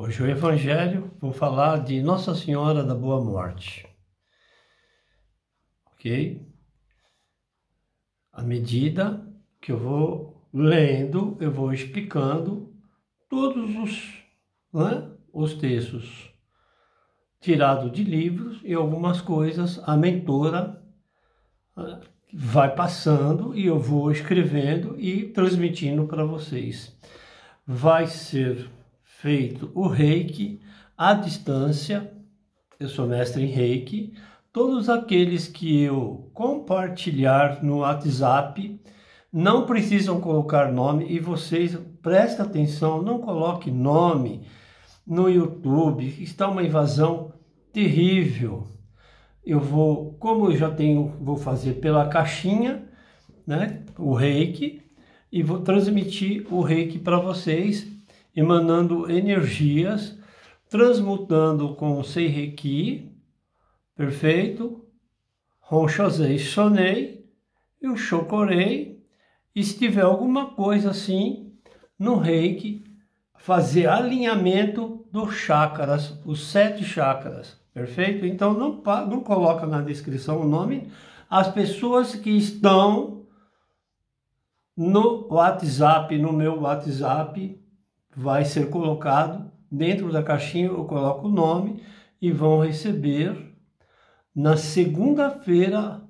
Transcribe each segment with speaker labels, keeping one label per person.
Speaker 1: Hoje o Evangelho, vou falar de Nossa Senhora da Boa Morte. Ok? À medida que eu vou lendo, eu vou explicando todos os textos tirados de livros e algumas coisas a mentora vai passando e eu vou escrevendo e transmitindo para vocês. Vai ser feito o Reiki à distância. Eu sou mestre em Reiki. Todos aqueles que eu compartilhar no WhatsApp não precisam colocar nome, e vocês prestem atenção, não coloque nome no YouTube, está uma invasão terrível. Eu vou, como eu já tenho, vou fazer pela caixinha, né, o Reiki, e vou transmitir o Reiki para vocês, emanando energias, transmutando com o Sei-Reiki, perfeito, Honshozei Shonei e o Shokorei. E se tiver alguma coisa assim no Reiki, fazer alinhamento dos chakras, os 7 chakras, perfeito? Então não coloca na descrição o nome. As pessoas que estão no WhatsApp, no meu WhatsApp, vai ser colocado dentro da caixinha, eu coloco o nome e vão receber na segunda-feira,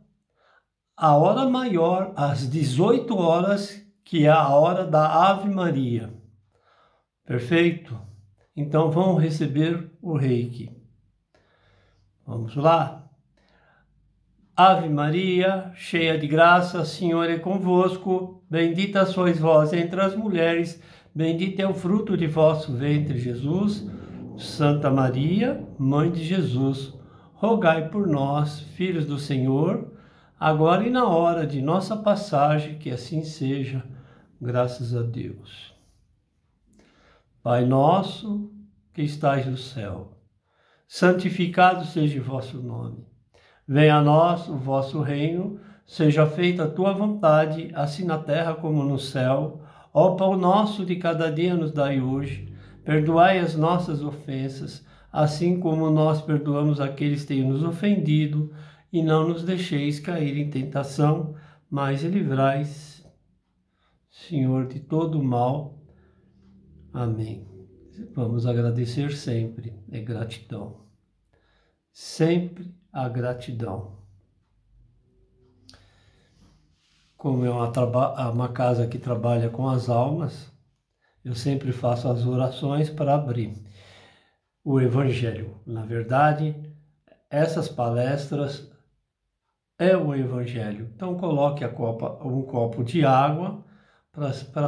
Speaker 1: a hora maior, às 18 horas, que é a hora da Ave Maria. Perfeito? Então vão receber o Reiki. Vamos lá? Ave Maria, cheia de graça, o Senhor é convosco. Bendita sois vós entre as mulheres, bendito é o fruto de vosso ventre, Jesus. Santa Maria, Mãe de Jesus, rogai por nós, filhos do Senhor, agora e na hora de nossa passagem, que assim seja, graças a Deus. Pai nosso, que estais no céu, santificado seja o vosso nome. Venha a nós o vosso reino, seja feita a tua vontade, assim na terra como no céu. Ó pão nosso de cada dia nos dai hoje, perdoai as nossas ofensas, assim como nós perdoamos aqueles que têm nos ofendido, e não nos deixeis cair em tentação, mas livrai-nos, Senhor, de todo o mal. Amém. Vamos agradecer sempre, é gratidão. Sempre a gratidão. Como é uma casa que trabalha com as almas, eu sempre faço as orações para abrir o Evangelho. Na verdade, essas palestras é o Evangelho. Então coloque um copo de água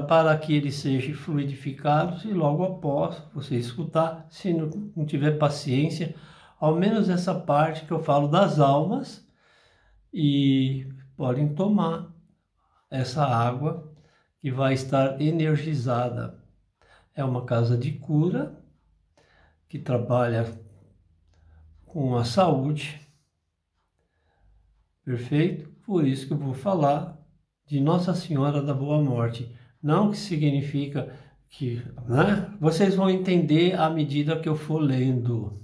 Speaker 1: para que ele seja fluidificado, e logo após você escutar, se não tiver paciência, ao menos essa parte que eu falo das almas, e podem tomar essa água que vai estar energizada. É uma casa de cura que trabalha com a saúde, perfeito? Por isso que eu vou falar de Nossa Senhora da Boa Morte. Não que significa que, né? Vocês vão entender à medida que eu for lendo.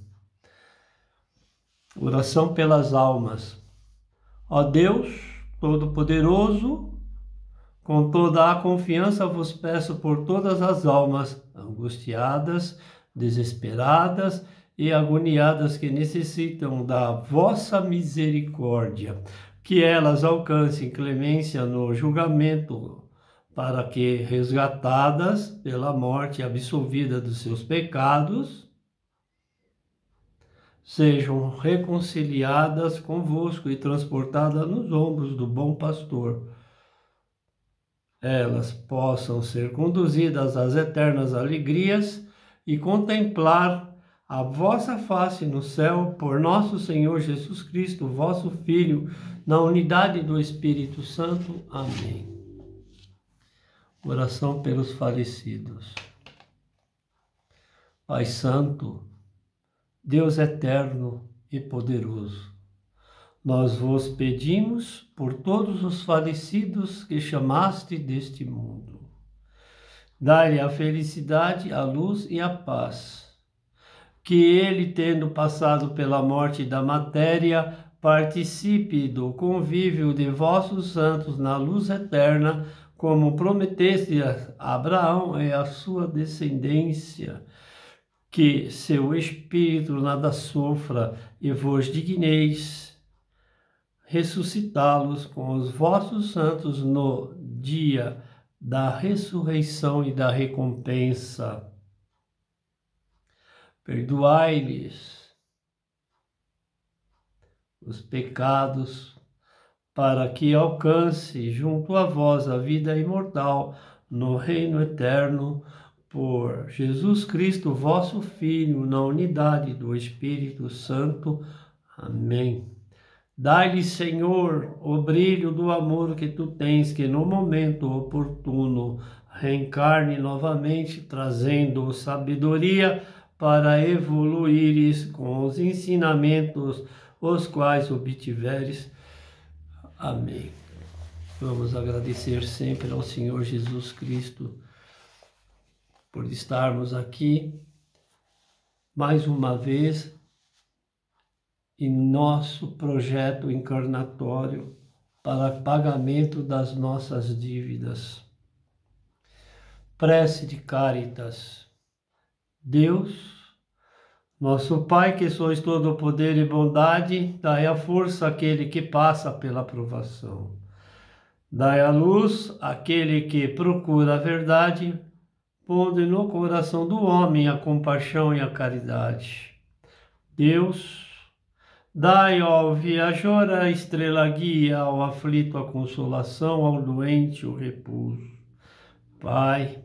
Speaker 1: Oração pelas almas. Ó Deus Todo-Poderoso, com toda a confiança vos peço por todas as almas angustiadas, desesperadas e agoniadas que necessitam da vossa misericórdia, que elas alcancem clemência no julgamento, para que, resgatadas pela morte e absolvidas dos seus pecados, sejam reconciliadas convosco e transportadas nos ombros do bom pastor. Elas possam ser conduzidas às eternas alegrias e contemplar a vossa face no céu por nosso Senhor Jesus Cristo, vosso Filho, na unidade do Espírito Santo. Amém. Oração pelos falecidos. Pai Santo, Deus eterno e poderoso, nós vos pedimos por todos os falecidos que chamaste deste mundo. Dai-lhe a felicidade, a luz e a paz. que ele, tendo passado pela morte da matéria, participe do convívio de vossos santos na luz eterna, como prometeste a Abraão e a sua descendência, que seu espírito nada sofra e vos digneis ressuscitá-los com os vossos santos no dia da ressurreição e da recompensa. Perdoai-lhes os pecados, para que alcance junto a vós a vida imortal no reino eterno, por Jesus Cristo, vosso Filho, na unidade do Espírito Santo. Amém. Dai-lhe, Senhor, o brilho do amor que tu tens, que no momento oportuno reencarne novamente, trazendo sabedoria para evoluires com os ensinamentos os quais obtiveres. Amém. Vamos agradecer sempre ao Senhor Jesus Cristo por estarmos aqui mais uma vez em nosso projeto encarnatório para pagamento das nossas dívidas. Prece de Caritas. Deus, nosso Pai, que sois todo o poder e bondade, dai a força àquele que passa pela provação. Dai a luz àquele que procura a verdade, pondo no coração do homem a compaixão e a caridade. Deus, dai ao viajor a estrela guia, ao aflito a consolação, ao doente o repouso. Pai,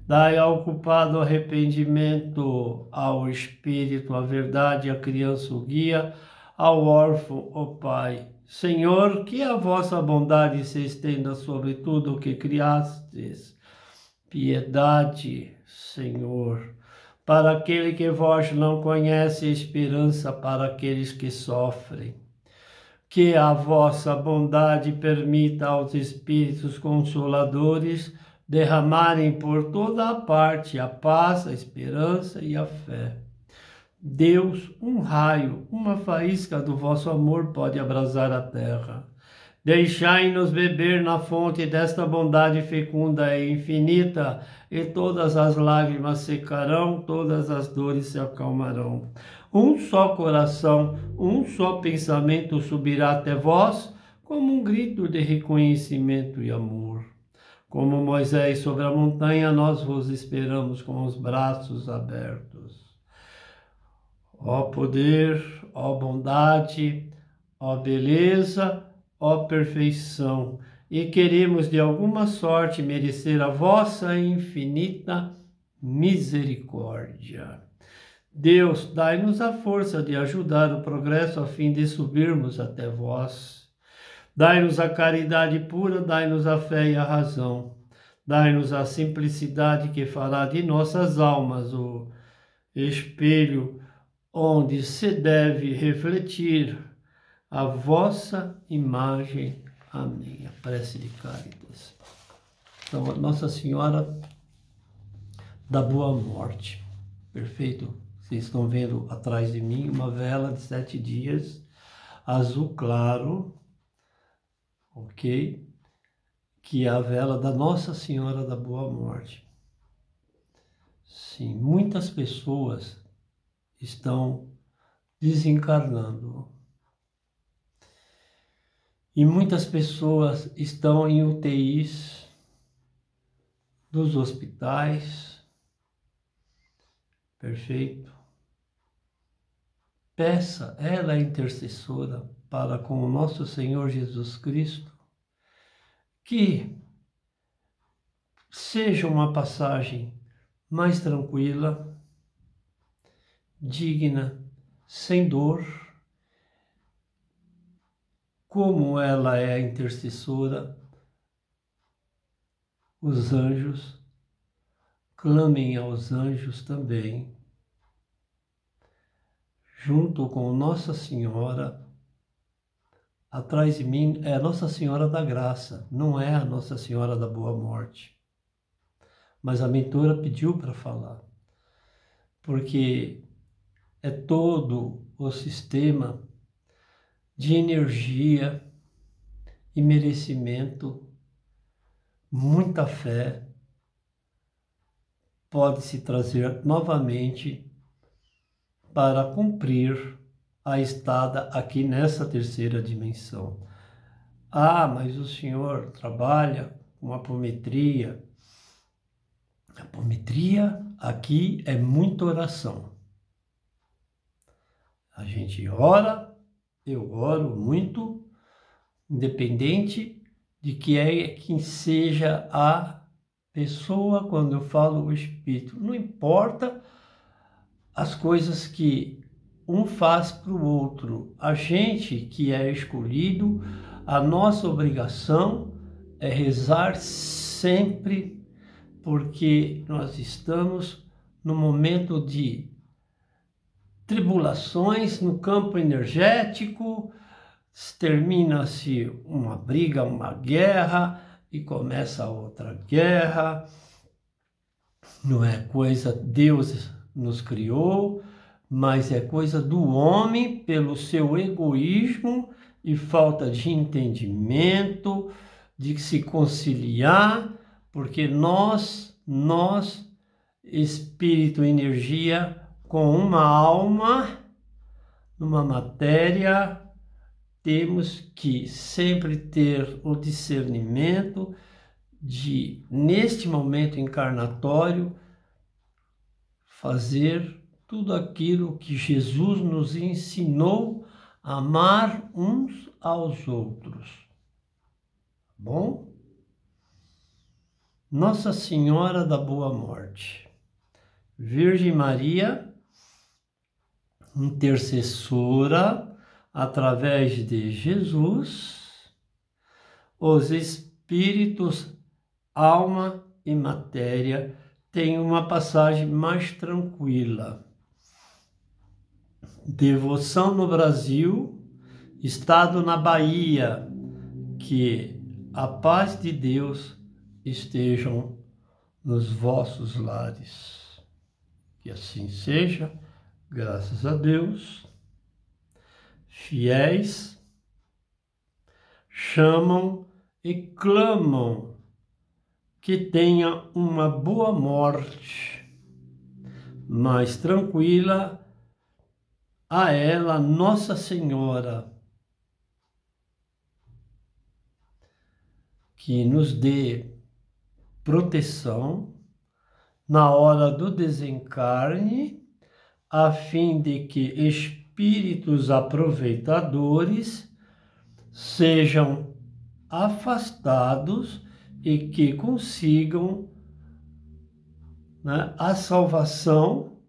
Speaker 1: dai ao culpado arrependimento, ao espírito a verdade, à criança o guia, ao órfão o Pai. Senhor, que a vossa bondade se estenda sobre tudo o que criastes. Piedade, Senhor, para aquele que vós não conhece, esperança para aqueles que sofrem. Que a vossa bondade permita aos Espíritos Consoladores derramarem por toda a parte a paz, a esperança e a fé. Deus, um raio, uma faísca do vosso amor pode abrasar a terra. Deixai-nos beber na fonte desta bondade fecunda e infinita, e todas as lágrimas secarão, todas as dores se acalmarão. Um só coração, um só pensamento subirá até vós, como um grito de reconhecimento e amor. Como Moisés sobre a montanha, nós vos esperamos com os braços abertos. Ó poder, ó bondade, ó beleza, ó perfeição, e queremos de alguma sorte merecer a vossa infinita misericórdia. Deus, dai-nos a força de ajudar o progresso a fim de subirmos até vós. Dai-nos a caridade pura, dai-nos a fé e a razão. Dai-nos a simplicidade que fará de nossas almas o espelho onde se deve refletir a vossa imagem. Amém. A prece de Caritas. Então, a Nossa Senhora da Boa Morte. Perfeito? Vocês estão vendo atrás de mim uma vela de 7 dias, azul claro, ok? Que é a vela da Nossa Senhora da Boa Morte. Sim, muitas pessoas estão desencarnando. E muitas pessoas estão em UTIs dos hospitais. Perfeito? Peça, ela é intercessora para com o nosso Senhor Jesus Cristo, que seja uma passagem mais tranquila, digna, sem dor. Como ela é a intercessora, os anjos, clamem aos anjos também, junto com Nossa Senhora. Atrás de mim é a Nossa Senhora da Graça, não é a Nossa Senhora da Boa Morte. Mas a mentora pediu para falar, porque é todo o sistema de energia e merecimento, muita fé, pode se trazer novamente para cumprir a estada aqui nessa terceira dimensão. Ah, mas o senhor trabalha com apometria. A apometria aqui é muita oração. A gente ora, eu oro muito, independente de quem seja a pessoa, quando eu falo o espírito. Não importa as coisas que um faz para o outro. A gente que é escolhido, a nossa obrigação é rezar sempre, porque nós estamos no momento de tribulações no campo energético, termina-se uma briga, uma guerra e começa outra guerra. Não é coisa, Deus nos criou, mas é coisa do homem pelo seu egoísmo e falta de entendimento, de se conciliar, porque nós, espírito, energia, com uma alma, numa matéria, temos que sempre ter o discernimento de, neste momento encarnatório, fazer tudo aquilo que Jesus nos ensinou a amar uns aos outros. Bom? Nossa Senhora da Boa Morte, Virgem Maria, intercessora, através de Jesus, os espíritos, alma e matéria têm uma passagem mais tranquila. Devoção no Brasil, estado na Bahia, que a paz de Deus estejam nos vossos lares. Que assim seja, graças a Deus. Fiéis chamam e clamam que tenha uma boa morte, mais tranquila, a ela, Nossa Senhora, que nos dê proteção na hora do desencarne, a fim de que espíritos aproveitadores sejam afastados e que consigam, né, a salvação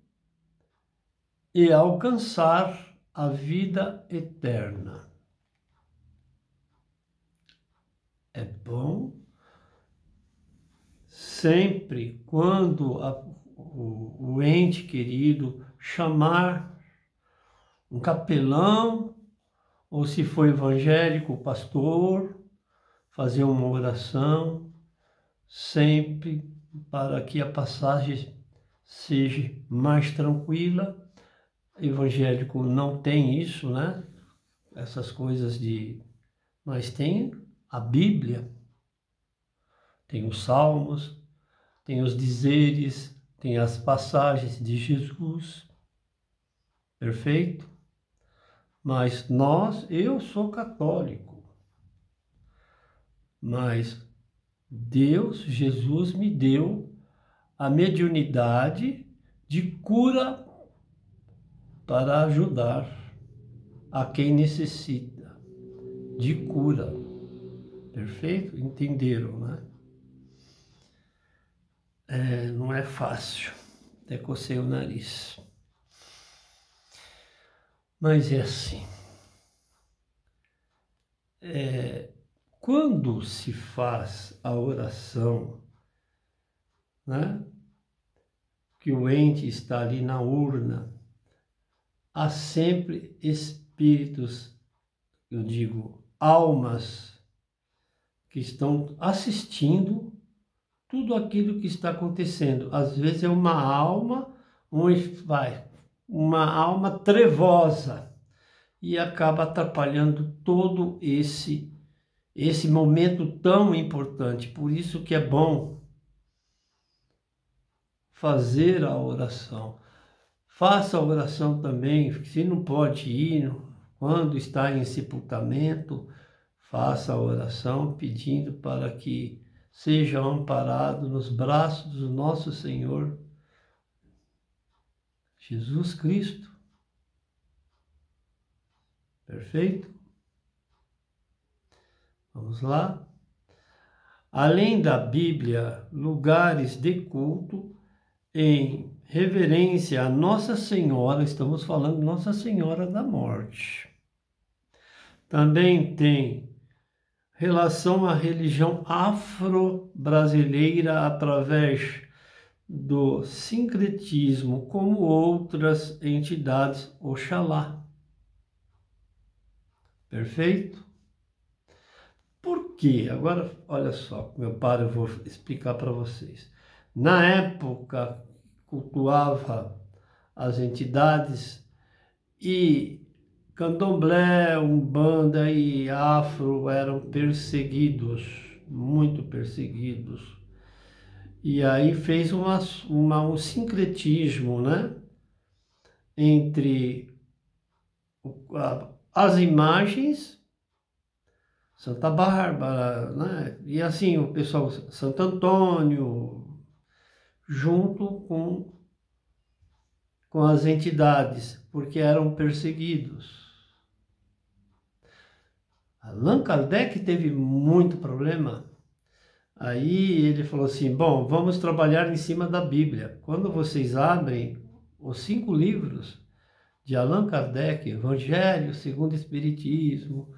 Speaker 1: e alcançar a vida eterna. É bom sempre, quando o ente querido chamar um capelão, ou se for evangélico, o pastor, fazer uma oração, sempre para que a passagem seja mais tranquila. Evangélico não tem isso, né? Essas coisas de... Mas tem a Bíblia, tem os Salmos, tem os dizeres, tem as passagens de Jesus. Perfeito? Mas eu sou católico, mas Deus, Jesus me deu a mediunidade de cura para ajudar a quem necessita de cura. Perfeito? Entenderam, né? Não é fácil. Até cocei o nariz. Mas é assim. Quando se faz a oração, né, que o ente está ali na urna, há sempre espíritos, eu digo, almas, que estão assistindo tudo aquilo que está acontecendo. Às vezes é uma alma, vai uma alma trevosa e acaba atrapalhando todo esse momento tão importante. Por isso que é bom fazer a oração. Faça a oração também, se não pode ir, quando está em sepultamento, faça a oração pedindo para que seja amparado nos braços do nosso Senhor Jesus Cristo. Perfeito? Vamos lá. Além da Bíblia, lugares de culto em reverência a Nossa Senhora, estamos falando de Nossa Senhora da Morte. Também tem relação à religião afro-brasileira através do sincretismo, como outras entidades Oxalá. Perfeito? Por quê? Agora, olha só, meu pai, eu vou explicar para vocês. Na época, cultuava as entidades e candomblé, umbanda e afro eram perseguidos, muito perseguidos. E aí fez um sincretismo, né? Entre as imagens, Santa Bárbara, né? E assim, o pessoal, Santo Antônio, junto com as entidades, porque eram perseguidos. Allan Kardec teve muito problema. Aí ele falou assim, bom, vamos trabalhar em cima da Bíblia. Quando vocês abrem os 5 livros de Allan Kardec, Evangelho segundo o Espiritismo,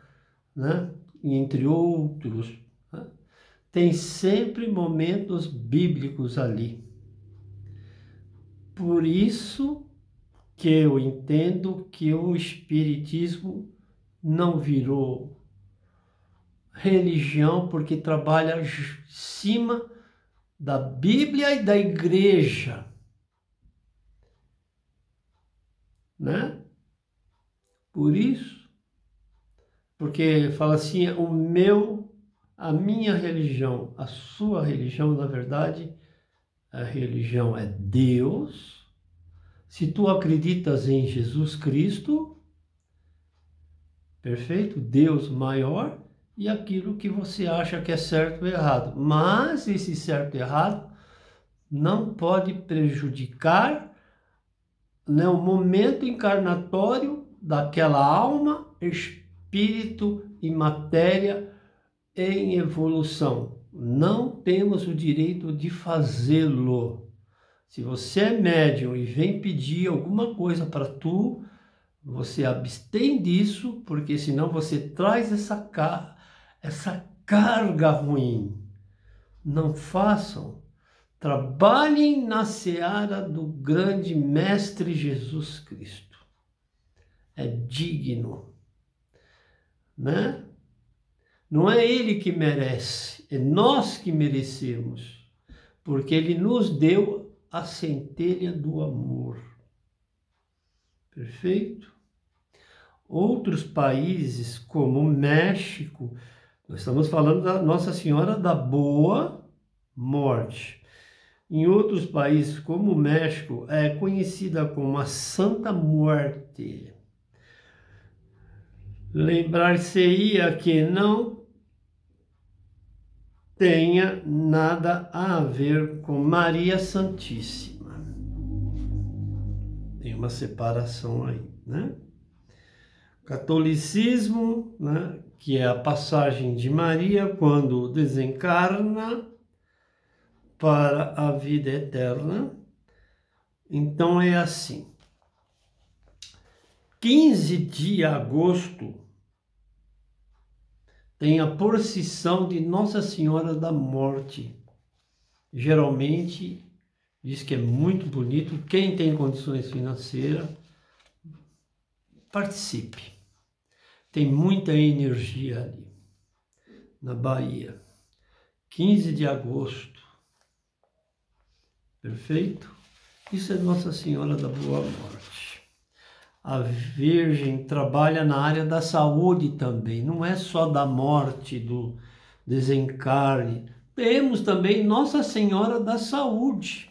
Speaker 1: né? Entre outros, né? Tem sempre momentos bíblicos ali. Por isso que eu entendo que o Espiritismo não virou religião, porque trabalha acima da Bíblia e da igreja, né? Por isso, porque fala assim, a minha religião, a sua religião, na verdade, a religião é Deus. Se tu acreditas em Jesus Cristo, perfeito, Deus maior, e aquilo que você acha que é certo ou errado. Mas esse certo e errado não pode prejudicar, né, o momento encarnatório daquela alma, espírito e matéria em evolução. Não temos o direito de fazê-lo. Se você é médium e vem pedir alguma coisa para tu, você abstém disso, porque senão você traz essa carga ruim. Não façam. Trabalhem na seara do grande Mestre Jesus Cristo. É digno, né? Não é ele que merece, é nós que merecemos, porque ele nos deu a centelha do amor. Perfeito? Outros países, como o México, nós estamos falando da Nossa Senhora da Boa Morte. Em outros países, como o México, é conhecida como a Santa Muerte. Lembrar-se-ia que não tenha nada a ver com Maria Santíssima. Tem uma separação aí, né? Catolicismo, né, que é a passagem de Maria quando desencarna para a vida eterna. Então é assim. 15 de agosto tem a procissão de Nossa Senhora da Morte. Geralmente diz que é muito bonito. Quem tem condições financeiras, participe. Tem muita energia ali, na Bahia. 15 de agosto. Perfeito? Isso é Nossa Senhora da Boa Morte. a Virgem trabalha na área da saúde também, não é só da morte, do desencarne. Temos também Nossa Senhora da Saúde.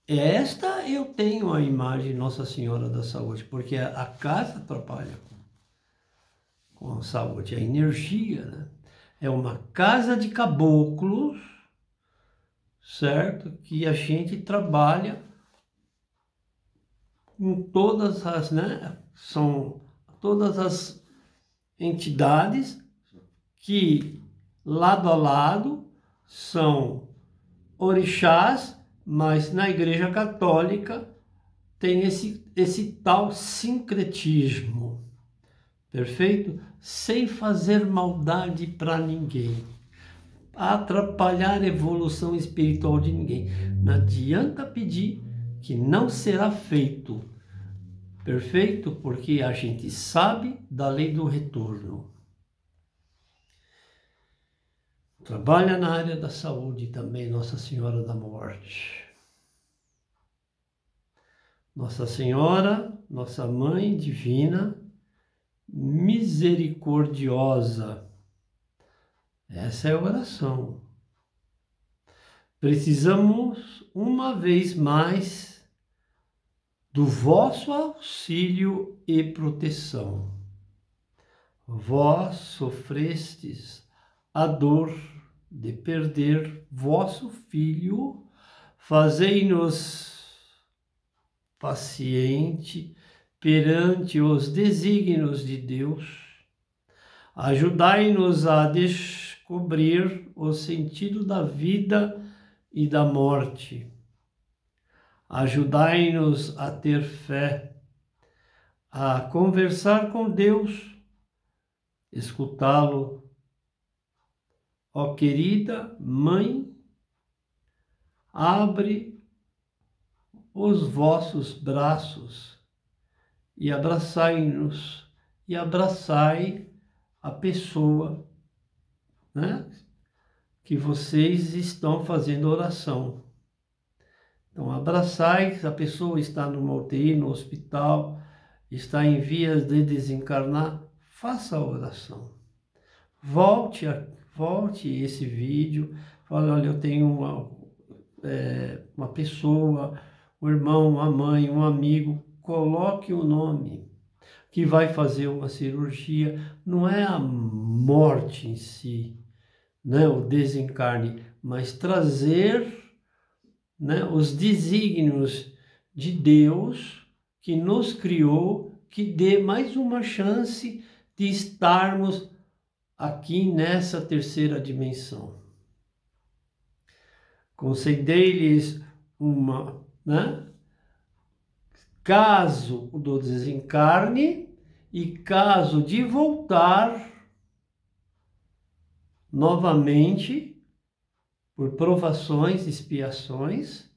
Speaker 1: Esta eu tenho a imagem de Nossa Senhora da Saúde, porque a casa trabalha com a saúde, a energia, né? É uma casa de caboclos, certo? Que a gente trabalha com todas as, né? São todas as entidades que, lado a lado, são orixás, mas na Igreja Católica tem esse tal sincretismo, perfeito? Sem fazer maldade para ninguém, atrapalhar a evolução espiritual de ninguém. Não adianta pedir que não será feito, perfeito? Porque a gente sabe da lei do retorno. Trabalha na área da saúde também Nossa Senhora da Morte. Nossa Senhora, nossa Mãe Divina, misericordiosa. Essa é a oração. Precisamos, uma vez mais, do vosso auxílio e proteção. Vós sofrestes a dor de perder vosso filho, fazei-nos paciente perante os desígnios de Deus. Ajudai-nos a descobrir o sentido da vida e da morte. Ajudai-nos a ter fé, a conversar com Deus, escutá-lo. Ó querida Mãe, abre os vossos braços e abraçai-nos, e abraçai a pessoa, né, que vocês estão fazendo oração. Então, abraçai, se a pessoa está numa UTI, no hospital, está em vias de desencarnar, faça a oração. Volte esse vídeo, fala, olha, eu tenho uma pessoa, um irmão, uma mãe, um amigo, coloque o nome, que vai fazer uma cirurgia. Não é a morte em si, né, o desencarne, mas trazer, né, os desígnios de Deus que nos criou, que dê mais uma chance de estarmos aqui nessa terceira dimensão. Concedei-lhes uma, né, caso do desencarne e caso de voltar novamente por provações, expiações,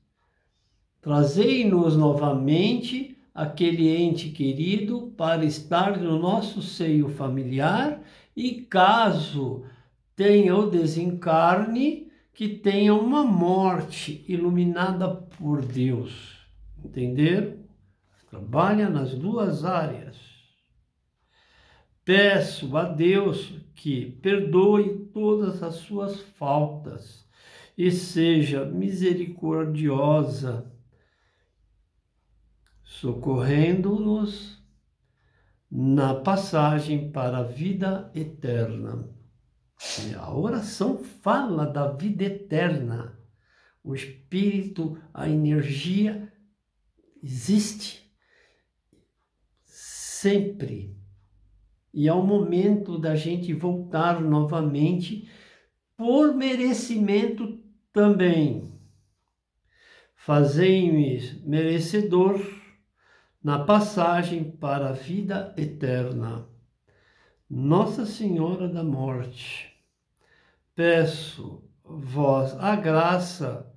Speaker 1: trazei-nos novamente aquele ente querido para estar no nosso seio familiar, e caso tenha o desencarne, que tenha uma morte iluminada por Deus. Entenderam? Trabalha nas duas áreas. Peço a Deus que perdoe todas as suas faltas e seja misericordiosa, socorrendo-nos na passagem para a vida eterna. A oração fala da vida eterna. O espírito, a energia existe sempre. E é o momento da gente voltar novamente por merecimento também. Fazei-me merecedor na passagem para a vida eterna. Nossa Senhora da Morte, peço-vos a graça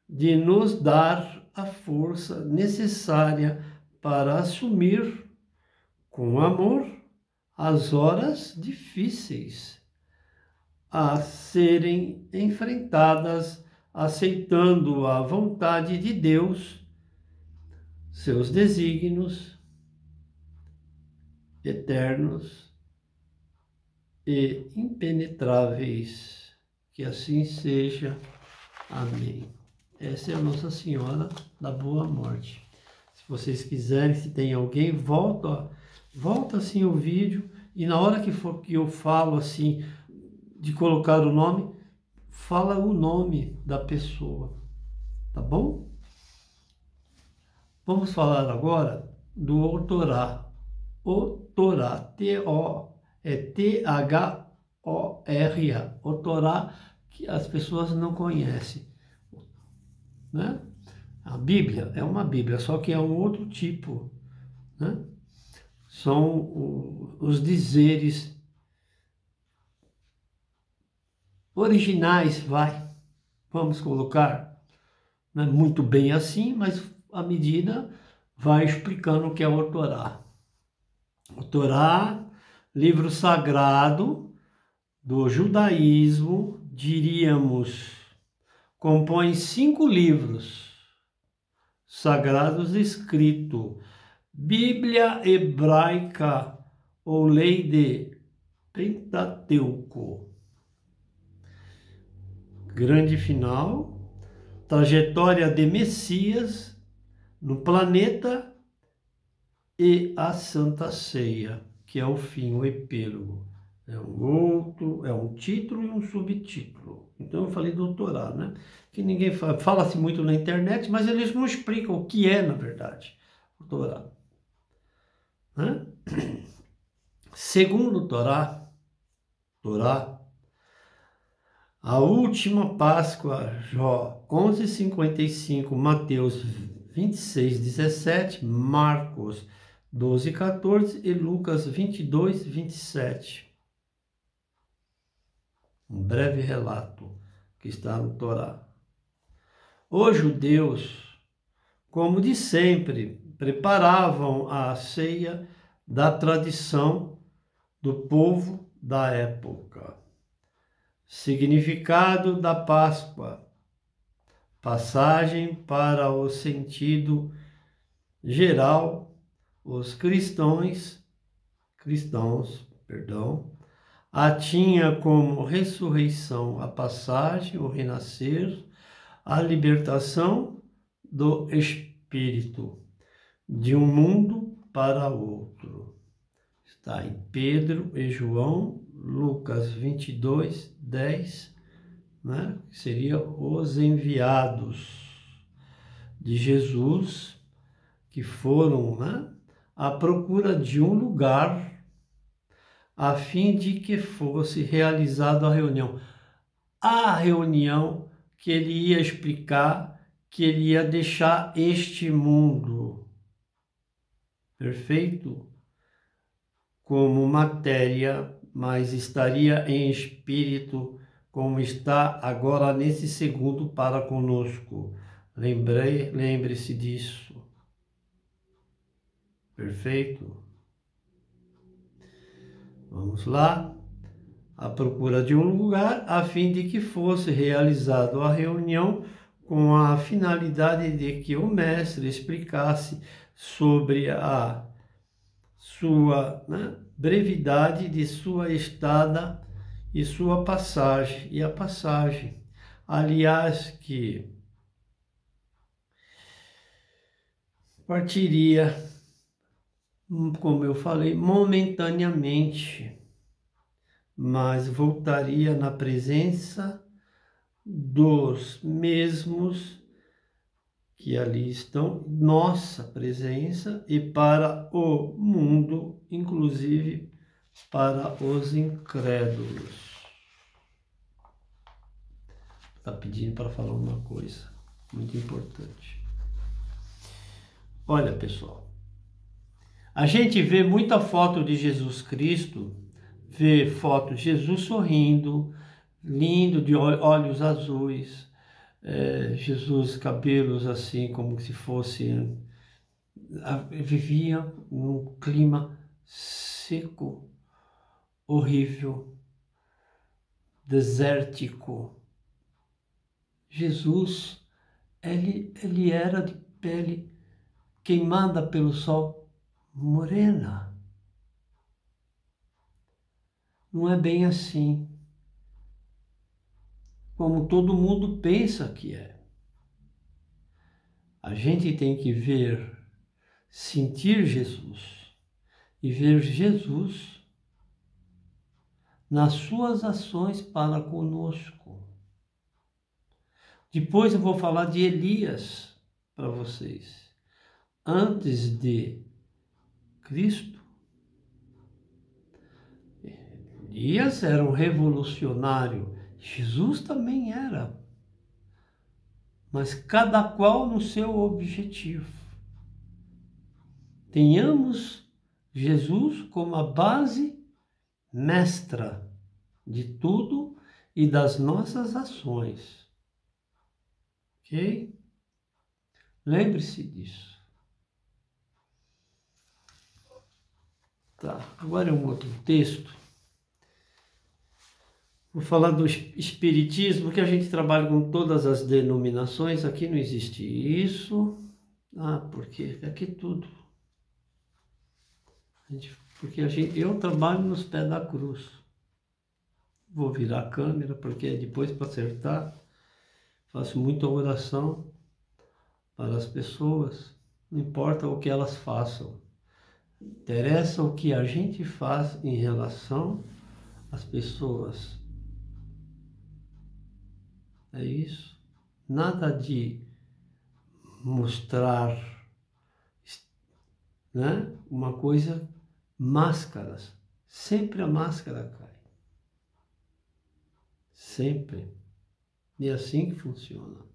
Speaker 1: de nos dar a força necessária para assumir com amor as horas difíceis a serem enfrentadas, aceitando a vontade de Deus, seus desígnios eternos e impenetráveis. Que assim seja. Amém. Essa é a Nossa Senhora da Boa Morte. Se vocês quiserem, se tem alguém, volta assim o vídeo, e na hora que for que eu falo assim, de colocar o nome, fala o nome da pessoa, tá bom? Vamos falar agora do Torá. O Torá, T-H-O-R-A. O Torá, que as pessoas não conhecem, né? A Bíblia é uma Bíblia, só que é um outro tipo, né? São os dizeres originais, vamos colocar, não é muito bem assim, mas à medida vai explicando o que é o Torá. O Torá, livro sagrado do judaísmo, diríamos, compõe 5 livros sagrados escritos: Bíblia hebraica ou lei de Pentateuco. Grande final, trajetória de Messias no planeta e a Santa Ceia, que é o fim, o epílogo. É um título e um subtítulo. Então eu falei do Torá, né? Que ninguém fala-se muito na internet, mas eles não explicam o que é, na verdade, o Torá. Né? Segundo o Torá, a última Páscoa, Jó 11:55, Mateus 26:17, Marcos 12:14 e Lucas 22:27. Um breve relato que está no Torá. Os judeus, como de sempre, preparavam a ceia da tradição do povo da época. Significado da Páscoa: passagem para o sentido geral, os cristãos, a tinha como ressurreição, a passagem, o renascer, a libertação do espírito de um mundo para outro. Está em Pedro e João, Lucas 22:10, né? Que seria os enviados de Jesus, que foram, né, à procura de um lugar a fim de que fosse realizada a reunião. A reunião que ele ia explicar que ele ia deixar este mundo perfeito como matéria, mas estaria em espírito, como está agora nesse segundo para conosco. Lembre-se disso. Perfeito? Vamos lá. À procura de um lugar, a fim de que fosse realizada a reunião, com a finalidade de que o mestre explicasse sobre a sua, né, brevidade de sua estada e sua passagem, e a passagem, aliás, que partiria, como eu falei, momentaneamente, mas voltaria na presença dos mesmos que ali estão, nossa presença, e para o mundo, inclusive para os incrédulos. Está pedindo para falar uma coisa muito importante. Olha, pessoal, a gente vê muita foto de Jesus Cristo, vê foto de Jesus sorrindo, lindo, de olhos azuis, Jesus, cabelos assim, como se fosse... Vivia num clima seco, horrível, desértico. Jesus, ele era de pele queimada pelo sol, morena. Não é bem assim, como todo mundo pensa que é. A gente tem que ver, sentir Jesus e ver Jesus nas suas ações para conosco. Depois eu vou falar de Elias para vocês. Antes de Cristo, Elias era um revolucionário, Jesus também era, mas cada qual no seu objetivo. Tenhamos Jesus como a base mestra de tudo e das nossas ações. Ok? Lembre-se disso. Tá, agora é um outro texto. Vou falar do espiritismo, que a gente trabalha com todas as denominações. Aqui não existe isso. Porque aqui tudo. Porque eu trabalho nos pés da cruz. Vou virar a câmera, porque depois para acertar, faço muita oração para as pessoas. Não importa o que elas façam. Interessa o que a gente faz em relação às pessoas. É isso. Nada de mostrar, né, uma coisa, máscaras. Sempre a máscara cai. Sempre. E é assim que funciona.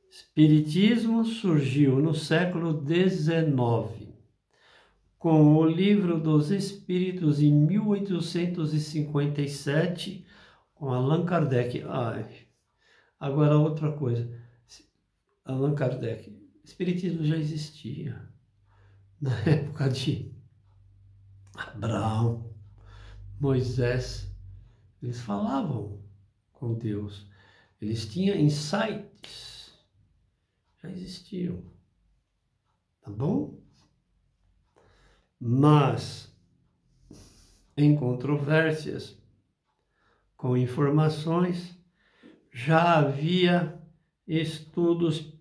Speaker 1: Espiritismo surgiu no século XIX, com o Livro dos Espíritos em 1857, com Allan Kardec. Agora outra coisa. Allan Kardec. Espiritismo já existia na época de Abraão, Moisés. Eles falavam com Deus. Eles tinham insights. Já existiam. Tá bom? Mas, em controvérsias, com informações, já havia estudos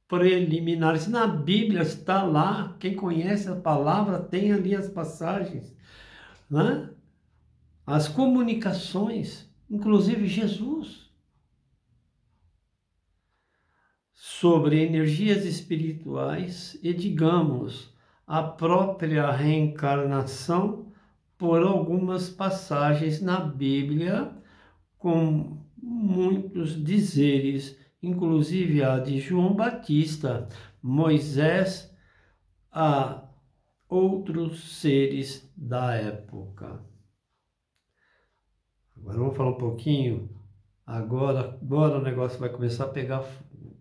Speaker 1: preliminares. Na Bíblia está lá, quem conhece a palavra tem ali as passagens, né? As comunicações, inclusive Jesus, sobre energias espirituais e, digamos, a própria reencarnação por algumas passagens na Bíblia, com muitos dizeres, inclusive a de João Batista, Moisés, a outros seres da época. Agora vamos falar um pouquinho, agora o negócio vai começar a pegar fogo,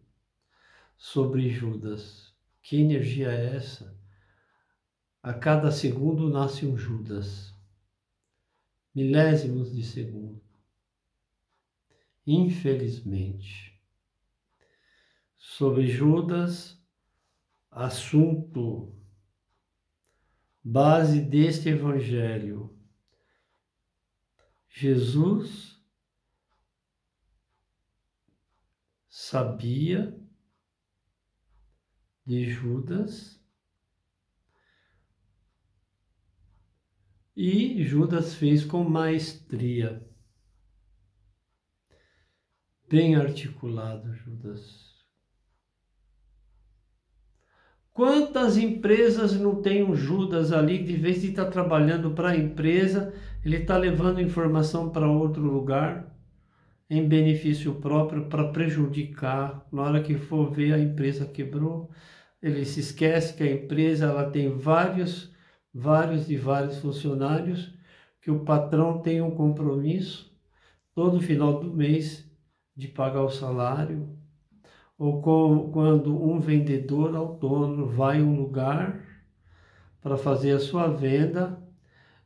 Speaker 1: sobre Judas. Que energia é essa? A cada segundo nasce um Judas. Milésimos de segundo. Infelizmente. Sobre Judas, assunto, base deste evangelho. Jesus sabia de Judas e Judas fez com maestria. Bem articulado, Judas. Quantas empresas não tem um Judas ali, de vez de estar trabalhando para a empresa, ele está levando informação para outro lugar, em benefício próprio, para prejudicar. Na hora que for ver, a empresa quebrou. Ele se esquece que a empresa ela tem vários funcionários, que o patrão tem um compromisso todo final do mês de pagar o salário. Ou quando um vendedor autônomo vai a um lugar para fazer a sua venda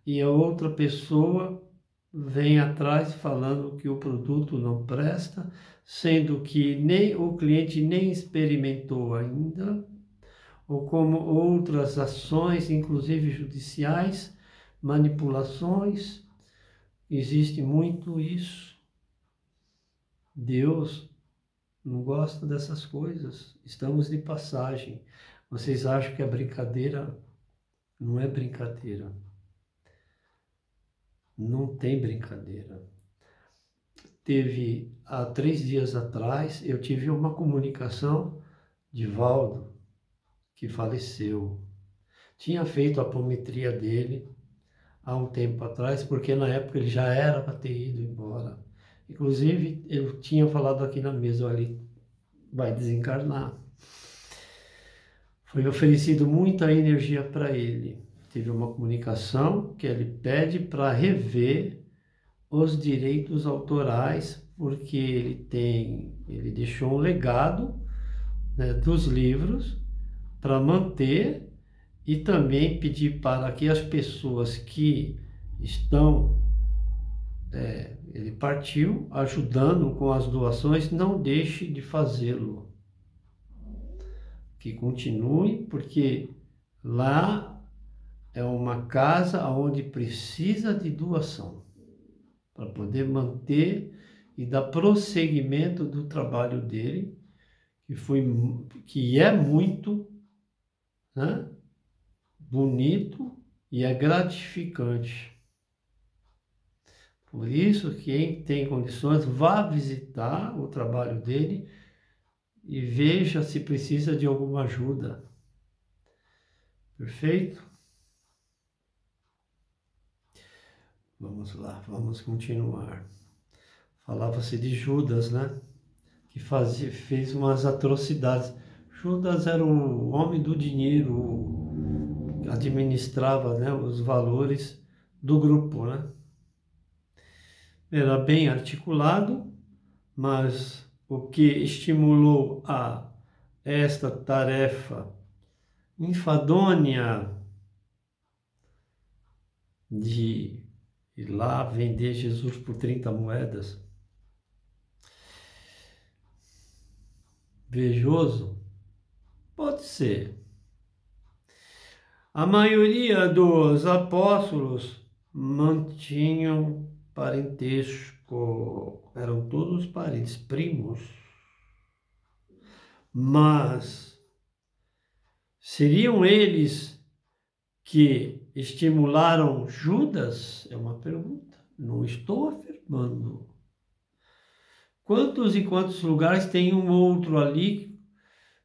Speaker 1: e a outra pessoa vem atrás falando que o produto não presta, sendo que nem o cliente nem experimentou ainda, ou como outras ações, inclusive judiciais, manipulações, existe muito isso. Deus não gosta dessas coisas, estamos de passagem. Vocês acham que é brincadeira? Não é brincadeira. Não tem brincadeira. Há 3 dias atrás, eu tive uma comunicação de Valdo, que faleceu. Tinha feito a apometria dele há um tempo atrás, porque na época ele já era para ter ido embora. Inclusive, eu tinha falado aqui na mesa, olha, ele vai desencarnar. Foi oferecido muita energia para ele. Teve uma comunicação que ele pede para rever os direitos autorais, porque ele deixou um legado, né, dos livros para manter, e também pedir para que as pessoas que estão, ele partiu, ajudando com as doações, não deixe de fazê-lo. Que continue, porque lá é uma casa onde precisa de doação, para poder manter e dar prosseguimento do trabalho dele, que é muito, né, bonito e é gratificante. Por isso, quem tem condições, vá visitar o trabalho dele e veja se precisa de alguma ajuda. Perfeito? Vamos lá, vamos continuar. Falava-se de Judas, né? Que fez umas atrocidades. Judas era o homem do dinheiro, administrava, né, os valores do grupo, né? Era bem articulado, mas o que estimulou a esta tarefa infadonha de ir lá vender Jesus por 30 moedas. Vejoso? Pode ser. A maioria dos apóstolos mantinham parentesco, eram todos parentes, primos. Mas seriam eles que estimularam Judas? É uma pergunta. Não estou afirmando. Quantos e quantos lugares tem um outro ali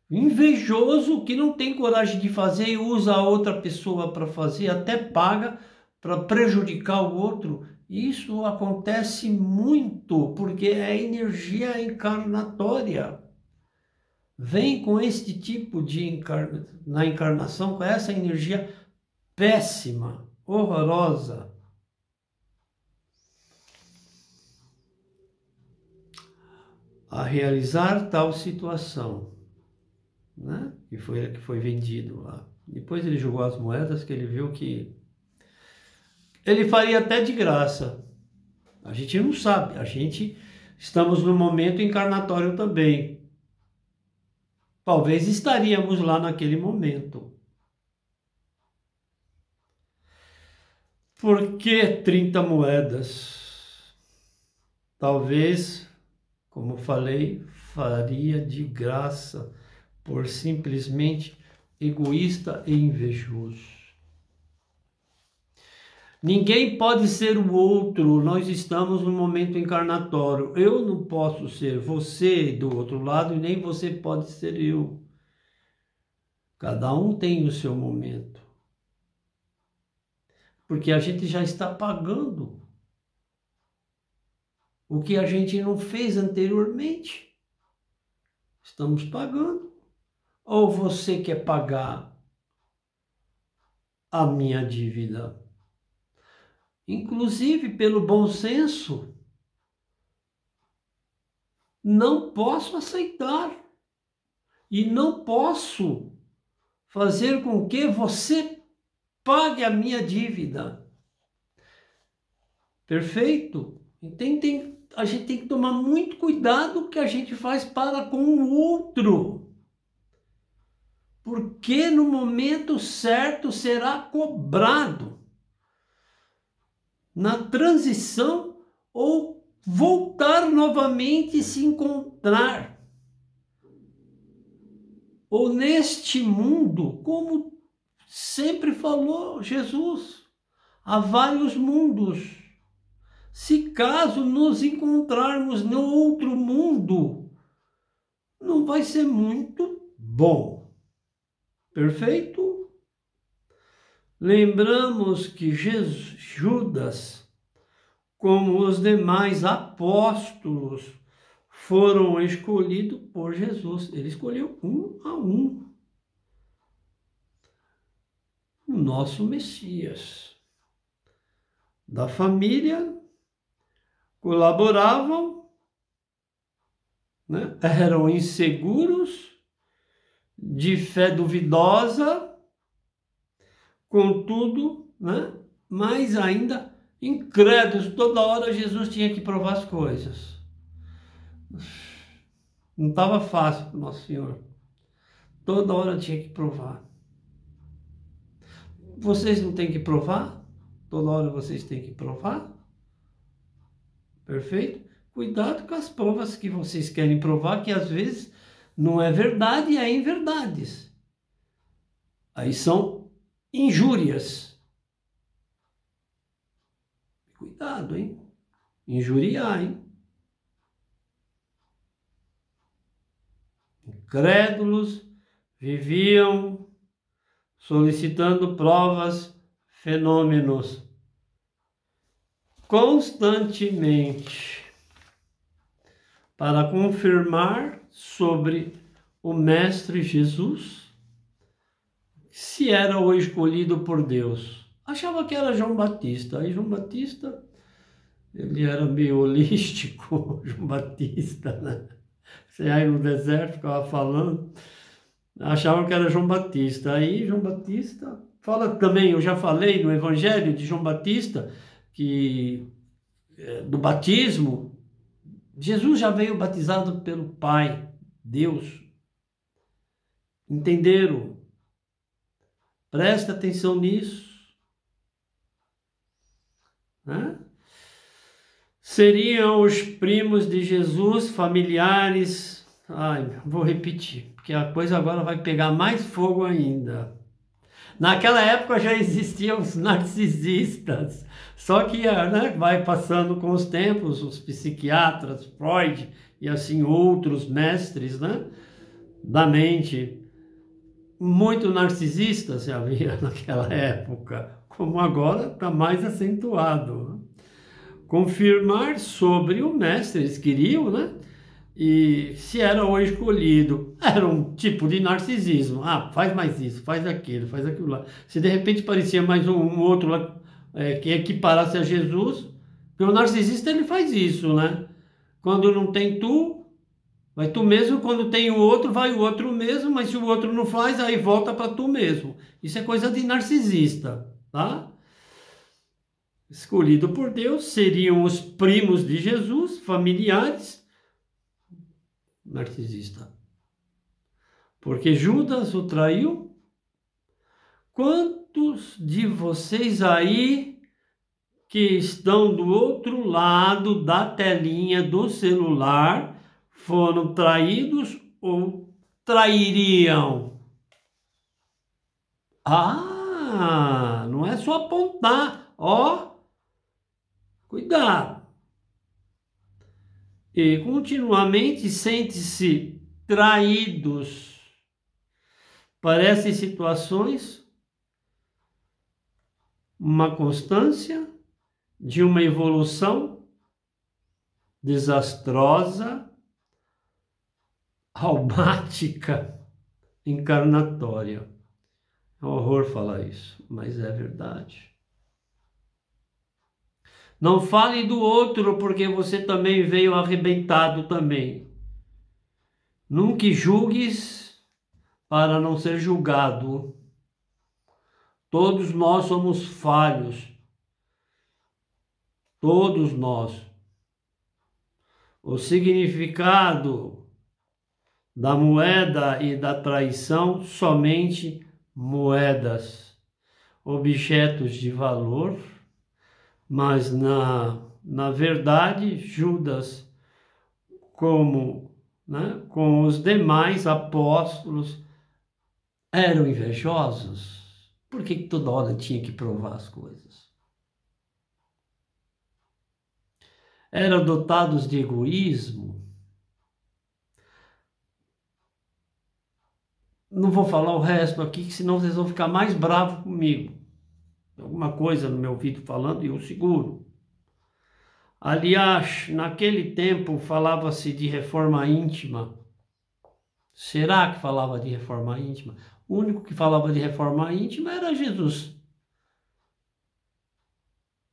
Speaker 1: invejoso que não tem coragem de fazer e usa a outra pessoa para fazer, até paga para prejudicar o outro? Isso acontece muito porque é energia encarnatória. Vem com este tipo de na encarnação, com essa energia péssima, horrorosa. A realizar tal situação, né? Que foi vendido lá. Depois ele jogou as moedas, que ele viu que ele faria até de graça. A gente não sabe, estamos no momento encarnatório também. Talvez estaríamos lá naquele momento. Por que 30 moedas? Talvez, como falei, faria de graça, por simplesmente egoísta e invejoso. Ninguém pode ser o outro, nós estamos no momento encarnatório. Eu não posso ser você do outro lado e nem você pode ser eu. Cada um tem o seu momento. Porque a gente já está pagando o que a gente não fez anteriormente. Estamos pagando. Ou você quer pagar a minha dívida? Inclusive, pelo bom senso, não posso aceitar e não posso fazer com que você pague a minha dívida. Perfeito? Então a gente tem que tomar muito cuidado com o que a gente faz para com o outro. Porque no momento certo será cobrado. Na transição ou voltar novamente e se encontrar. Ou neste mundo, como sempre falou Jesus, há vários mundos. Se caso nos encontrarmos no outro mundo, não vai ser muito bom. Perfeito? Lembramos que Judas, como os demais apóstolos, foram escolhidos por Jesus. Ele escolheu um a um. O nosso Messias. Da família, colaboravam, né? Eram inseguros, de fé duvidosa, contudo, né? Mas ainda incrédulos. Toda hora Jesus tinha que provar as coisas. Não estava fácil para o Nosso Senhor. Toda hora tinha que provar. Vocês não têm que provar? Toda hora vocês têm que provar? Perfeito? Cuidado com as provas que vocês querem provar, que às vezes não é verdade e é inverdades. Aí são injúrias. Cuidado, hein? Injuriar, hein? Incrédulos viviam solicitando provas, fenômenos, constantemente, para confirmar sobre o Mestre Jesus se era o escolhido por Deus. Achava que era João Batista. Aí João Batista, ele era meio holístico, João Batista, né? Você aí no deserto ficava falando, achavam que era João Batista. Aí João Batista fala também, eu já falei no Evangelho de João Batista, que do batismo, Jesus já veio batizado pelo Pai, Deus. Entenderam? Presta atenção nisso. Né? Seriam os primos de Jesus, familiares. Ai, vou repetir, porque a coisa agora vai pegar mais fogo ainda. Naquela época já existiam os narcisistas, só que né, vai passando com os tempos, os psiquiatras, Freud e assim outros mestres, né, da mente. Muito narcisistas havia naquela época, como agora está mais acentuado. Confirmar sobre o mestre, eles queriam, né? E se era o escolhido, era um tipo de narcisismo. Ah, faz mais isso, faz aquilo, faz aquilo lá. Se de repente parecia mais um outro lá, que equiparasse a Jesus, porque o narcisista ele faz isso, né? Quando não tem tu, vai tu mesmo. Quando tem o outro, vai o outro mesmo. Mas se o outro não faz, aí volta para tu mesmo. Isso é coisa de narcisista, tá? Escolhido por Deus, seriam os primos de Jesus, familiares. Narcisista. Porque Judas o traiu. Quantos de vocês aí que estão do outro lado da telinha do celular foram traídos ou trairiam? Ah, não é só apontar, ó, cuidado. E continuamente sente-se traídos. Parecem situações, uma constância de uma evolução desastrosa, almática, encarnatória. É um horror falar isso, mas é verdade. Não fale do outro, porque você também veio arrebentado também. Nunca julgues para não ser julgado. Todos nós somos falhos. todos nós. O significado da moeda e da traição, somente moedas, objetos de valor, mas na verdade, Judas, como, né, com os demais apóstolos, eram invejosos. Por que toda hora tinha que provar as coisas? Eram dotados de egoísmo. Não vou falar o resto aqui, senão vocês vão ficar mais bravos comigo. Alguma coisa no meu ouvido falando e eu seguro. Aliás, naquele tempo falava-se de reforma íntima. Será que falava de reforma íntima? O único que falava de reforma íntima era Jesus.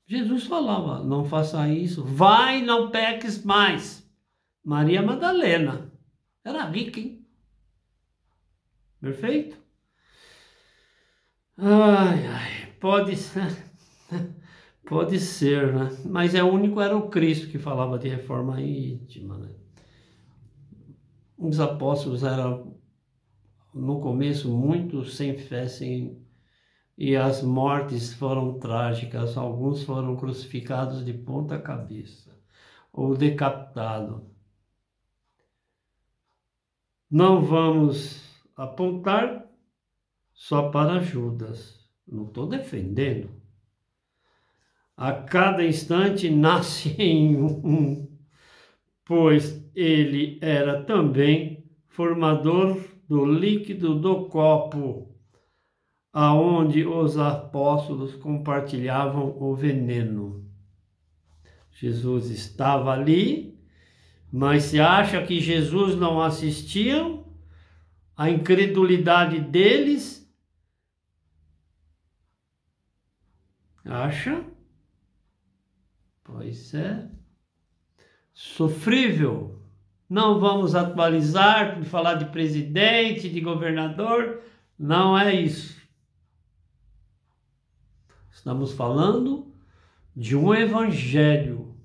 Speaker 1: Jesus falava, não faça isso, vai, não peques mais. Maria Madalena era rica, hein? Perfeito? Ai, ai, pode ser, pode ser, né? Mas o único era o Cristo que falava de reforma íntima, né? Os apóstolos eram, no começo, muito sem fé, e as mortes foram trágicas. Alguns foram crucificados de ponta cabeça ou decapitados. Não vamos apontar só para Judas. Não estou defendendo. A cada instante nasce em um, pois ele era também formador do líquido do copo, aonde os apóstolos compartilhavam o veneno. Jesus estava ali, mas se acha que Jesus não assistia, a incredulidade deles, acha? Pois é. Sofrível. Não vamos atualizar para falar de presidente, de governador, não é isso. Estamos falando de um evangelho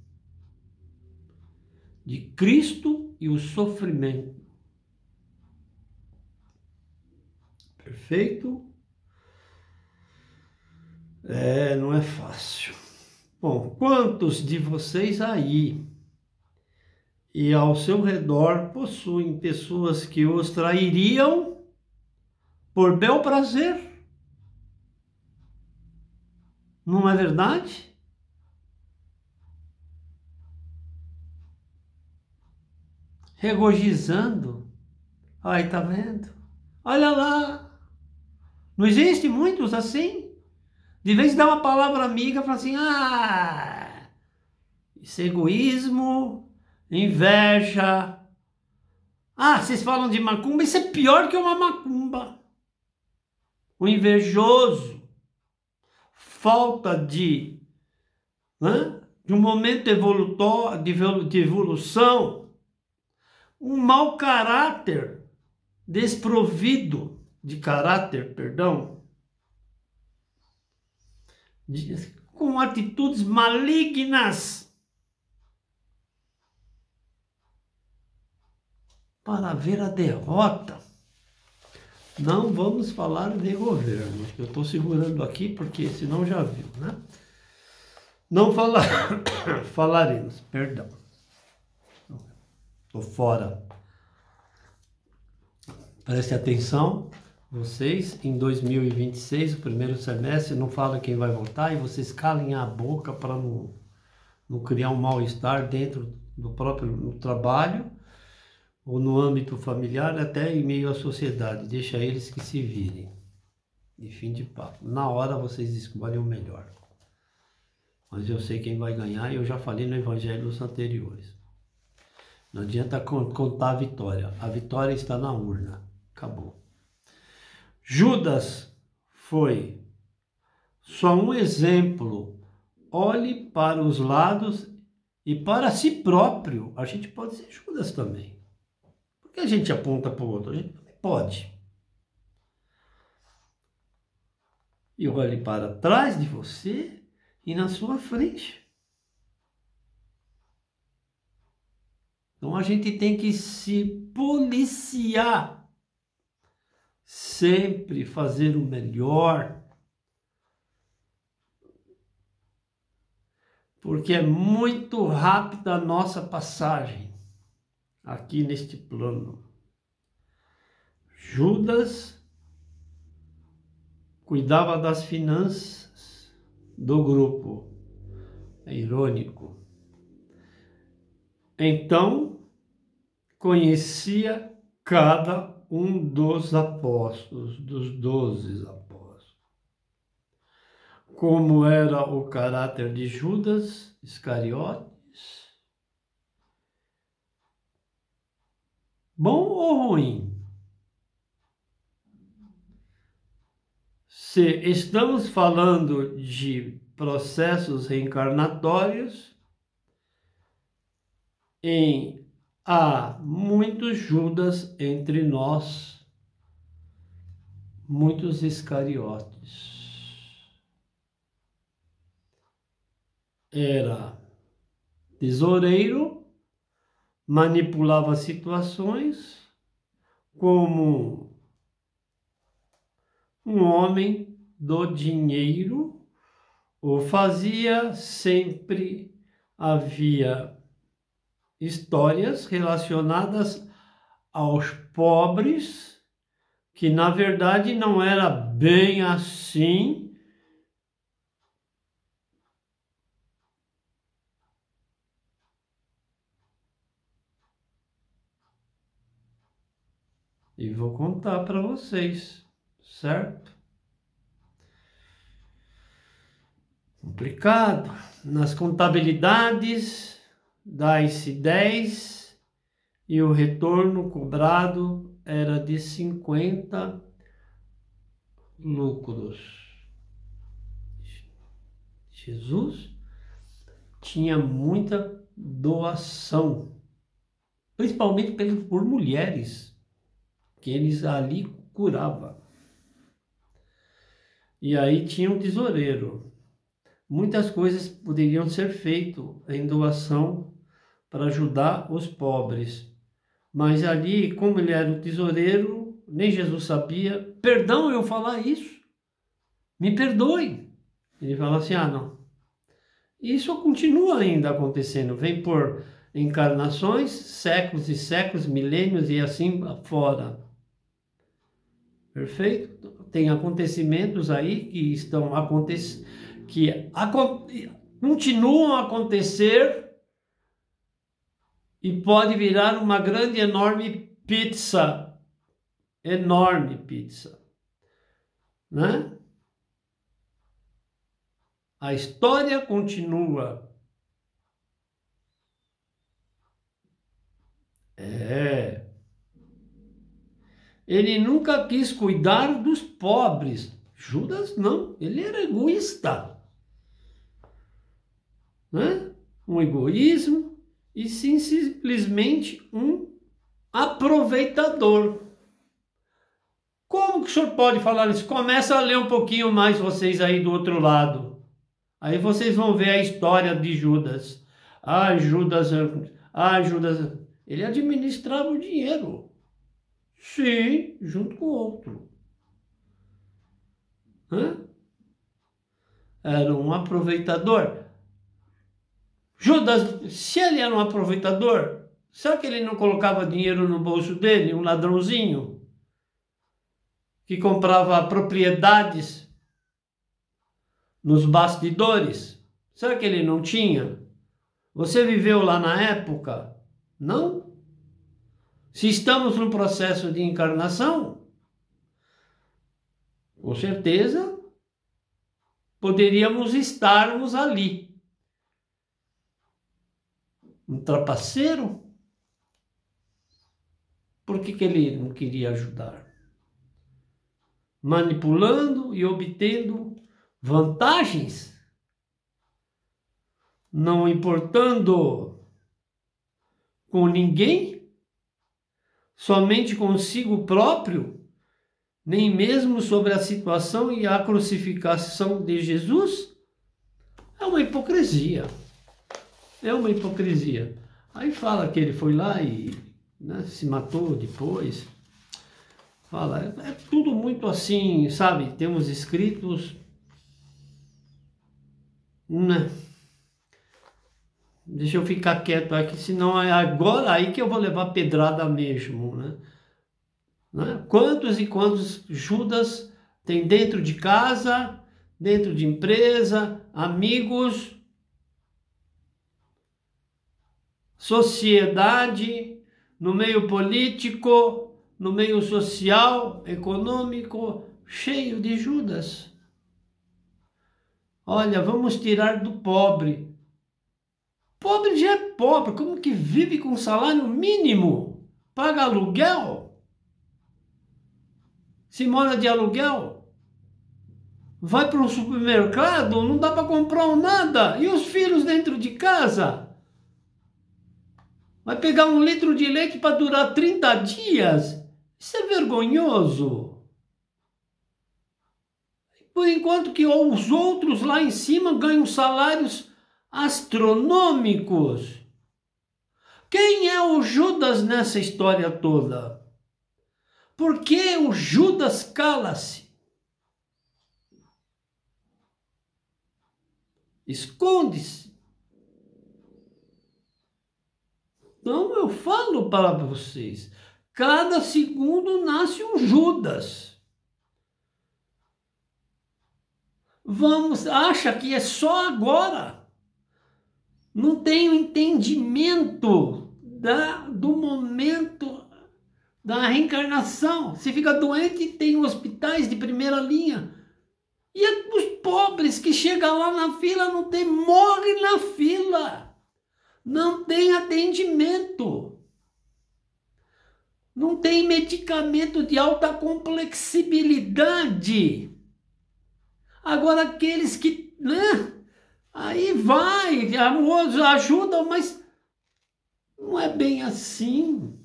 Speaker 1: de Cristo e o sofrimento. Perfeito? Não é fácil. Bom, quantos de vocês aí e ao seu redor possuem pessoas que os trairiam por bel prazer? Não é verdade? Regozijando. Ai, tá vendo? Olha lá. Não existe muitos assim? De vez em dar uma palavra amiga, fala assim, isso é egoísmo, inveja. Vocês falam de macumba, isso é pior que uma macumba. O invejoso, falta de um momento evolutório, de evolução, um mau caráter, desprovido de caráter, com atitudes malignas, para ver a derrota. Não vamos falar de governo. Eu estou segurando aqui porque senão já viu, né? Não falaremos, perdão. Estou fora. Preste atenção, vocês, em 2026, o primeiro semestre, não fala quem vai votar e vocês calem a boca para não criar um mal-estar dentro do próprio trabalho ou no âmbito familiar, até em meio à sociedade. Deixa eles que se virem. E fim de papo. Na hora vocês escolhem o melhor. Mas eu sei quem vai ganhar e eu já falei no evangelho dos anteriores. Não adianta contar a vitória. A vitória está na urna. Acabou. Judas foi só um exemplo. Olhe para os lados e para si próprio. A gente pode ser Judas também. Por que a gente aponta para o outro? A gente pode. E olhe para trás de você e na sua frente. Então a gente tem que se policiar, sempre fazer o melhor, porque é muito rápida a nossa passagem aqui neste plano. Judas cuidava das finanças do grupo. É irônico. Então, conhecia cada um dos apóstolos, dos 12 apóstolos. Como era o caráter de Judas Iscariotes? Bom ou ruim? Se estamos falando de processos reencarnatórios, há muitos Judas entre nós, muitos Iscariotes. Era tesoureiro, manipulava situações como um homem do dinheiro, o fazia, sempre havia histórias relacionadas aos pobres, que na verdade não era bem assim. E vou contar para vocês, certo? Complicado. Nas contabilidades, dá-se 10 e o retorno cobrado era de 50 lucros. Jesus tinha muita doação, principalmente por mulheres, que eles ali curavam. E aí tinha um tesoureiro. Muitas coisas poderiam ser feitas em doação para ajudar os pobres. Mas ali, como ele era o tesoureiro, nem Jesus sabia. Perdão eu falar isso. Me perdoe. Ele fala assim, não. Isso continua ainda acontecendo. Vem por encarnações, séculos e séculos, milênios e assim fora. Perfeito? Tem acontecimentos aí que estão acontecendo, que continuam a acontecer e pode virar uma grande, enorme pizza, né? A história continua. Ele nunca quis cuidar dos pobres. Judas não, ele era egoísta, né? Um egoísmo e sim, simplesmente um aproveitador. Como que o senhor pode falar isso? Começa a ler um pouquinho mais vocês aí do outro lado. Aí vocês vão ver a história de Judas. Judas, ele administrava o dinheiro. Sim, junto com o outro. Era um aproveitador. Judas, se ele era um aproveitador, será que ele não colocava dinheiro no bolso dele, um ladrãozinho? Que comprava propriedades nos bastidores? Será que ele não tinha? Você viveu lá na época? Não? Se estamos num processo de encarnação, com certeza poderíamos estarmos ali. Um trapaceiro? Por que ele não queria ajudar? Manipulando e obtendo vantagens, não importando com ninguém, somente consigo próprio, nem mesmo sobre a situação e a crucificação de Jesus. É uma hipocrisia. É uma hipocrisia. Aí fala que ele foi lá e, né, se matou depois. Fala, é tudo muito assim, sabe? Temos escritos, né? Deixa eu ficar quieto aqui, senão é agora aí que eu vou levar pedrada mesmo, né? Quantos e quantos Judas tem dentro de casa, dentro de empresa, amigos, sociedade, no meio político, no meio social, econômico, cheio de Judas. Olha, vamos tirar do pobre. Pobre já é pobre, como que vive com salário mínimo? Paga aluguel? Se mora de aluguel? Vai para um supermercado, não dá para comprar nada. E os filhos dentro de casa? Vai pegar 1 litro de leite para durar 30 dias? Isso é vergonhoso. Por enquanto que os outros lá em cima ganham salários astronômicos. Quem é o Judas nessa história toda? Por que o Judas cala-se? Esconde-se. Então eu falo para vocês, cada segundo nasce um Judas. Acha que é só agora. Não tem o entendimento do momento da reencarnação. Se fica doente, tem hospitais de primeira linha. E os pobres que chegam lá na fila, morrem na fila. Não tem atendimento. Não tem medicamento de alta complexibilidade. Agora aqueles que, né? Aí vai, ajudam, mas não é bem assim.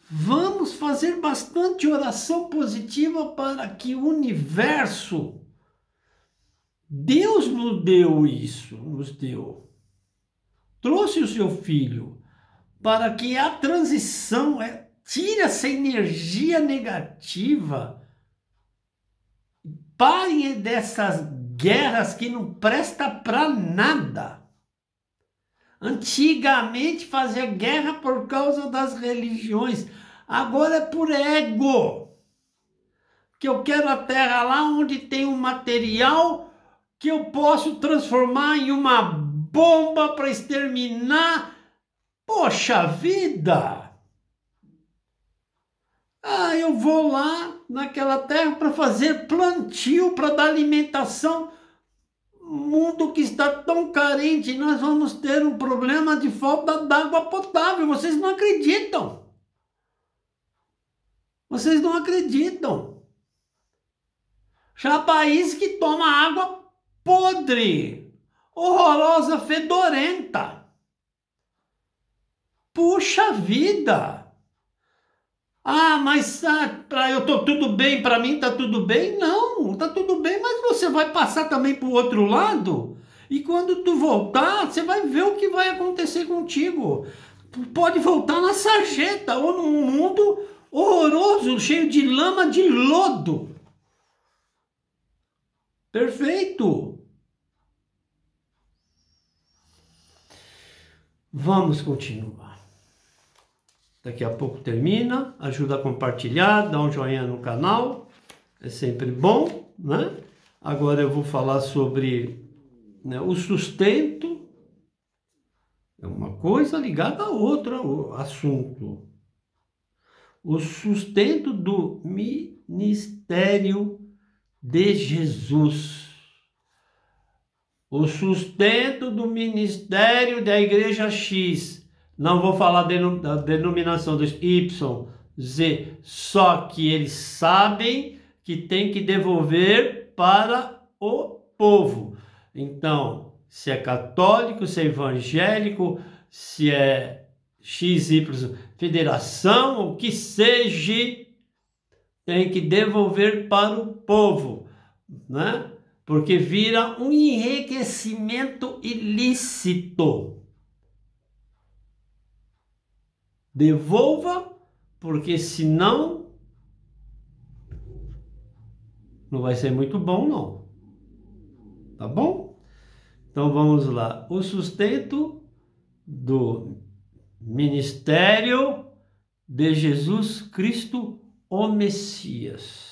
Speaker 1: Vamos fazer bastante oração positiva para que o universo, Deus nos deu isso, trouxe o seu filho para que a transição tire essa energia negativa, parem dessas guerras que não prestam para nada. Antigamente fazia guerra por causa das religiões, agora é por ego. Que eu quero a terra lá onde tem um material que eu posso transformar em uma bomba para exterminar. Poxa vida! Eu vou lá naquela terra para fazer plantio, para dar alimentação. Mundo que está tão carente, nós vamos ter um problema de falta d'água potável. Vocês não acreditam. Vocês não acreditam. Já país que toma água podre, horrorosa, fedorenta. Puxa vida. Mas eu tô tudo bem, para mim tá tudo bem? Não, tá tudo bem, mas você vai passar também pro outro lado. E quando tu voltar, você vai ver o que vai acontecer contigo. Pode voltar na sarjeta ou num mundo horroroso, cheio de lama, de lodo. Perfeito. Vamos continuar. Daqui a pouco termina, ajuda a compartilhar, dá um joinha no canal, é sempre bom, né? Agora eu vou falar sobre, né, o sustento, é uma coisa ligada a outro assunto. O sustento do ministério de Jesus. O sustento do ministério da Igreja X. Não vou falar da denominação dos Y, Z, só que eles sabem que tem que devolver para o povo. Então, se é católico, se é evangélico, se é XY, federação, o que seja, tem que devolver para o povo, né? porque vira um enriquecimento ilícito. Devolva, porque senão não vai ser muito bom, não. Tá bom? Então vamos lá. O sustento do ministério de Jesus Cristo, o Messias.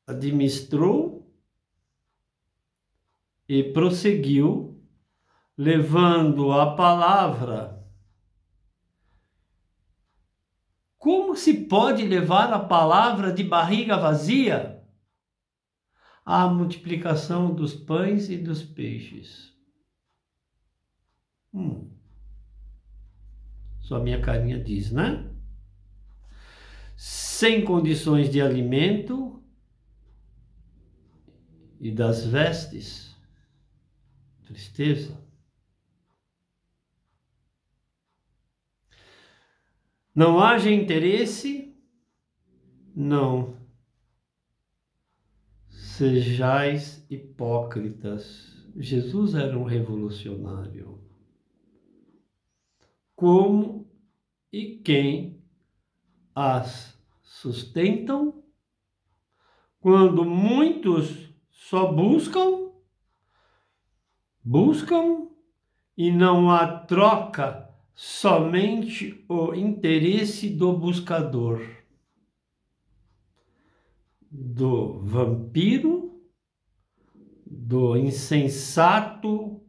Speaker 1: Administrou e prosseguiu, levando a palavra. Como se pode levar a palavra de barriga vazia? A multiplicação dos pães e dos peixes. Só minha carinha diz, né? Sem condições de alimento e das vestes. Tristeza. Não haja interesse? Não. Sejais hipócritas. Jesus era um revolucionário. Como e quem as sustentam? Quando muitos só buscam e não há troca, somente o interesse do buscador, do vampiro, do insensato,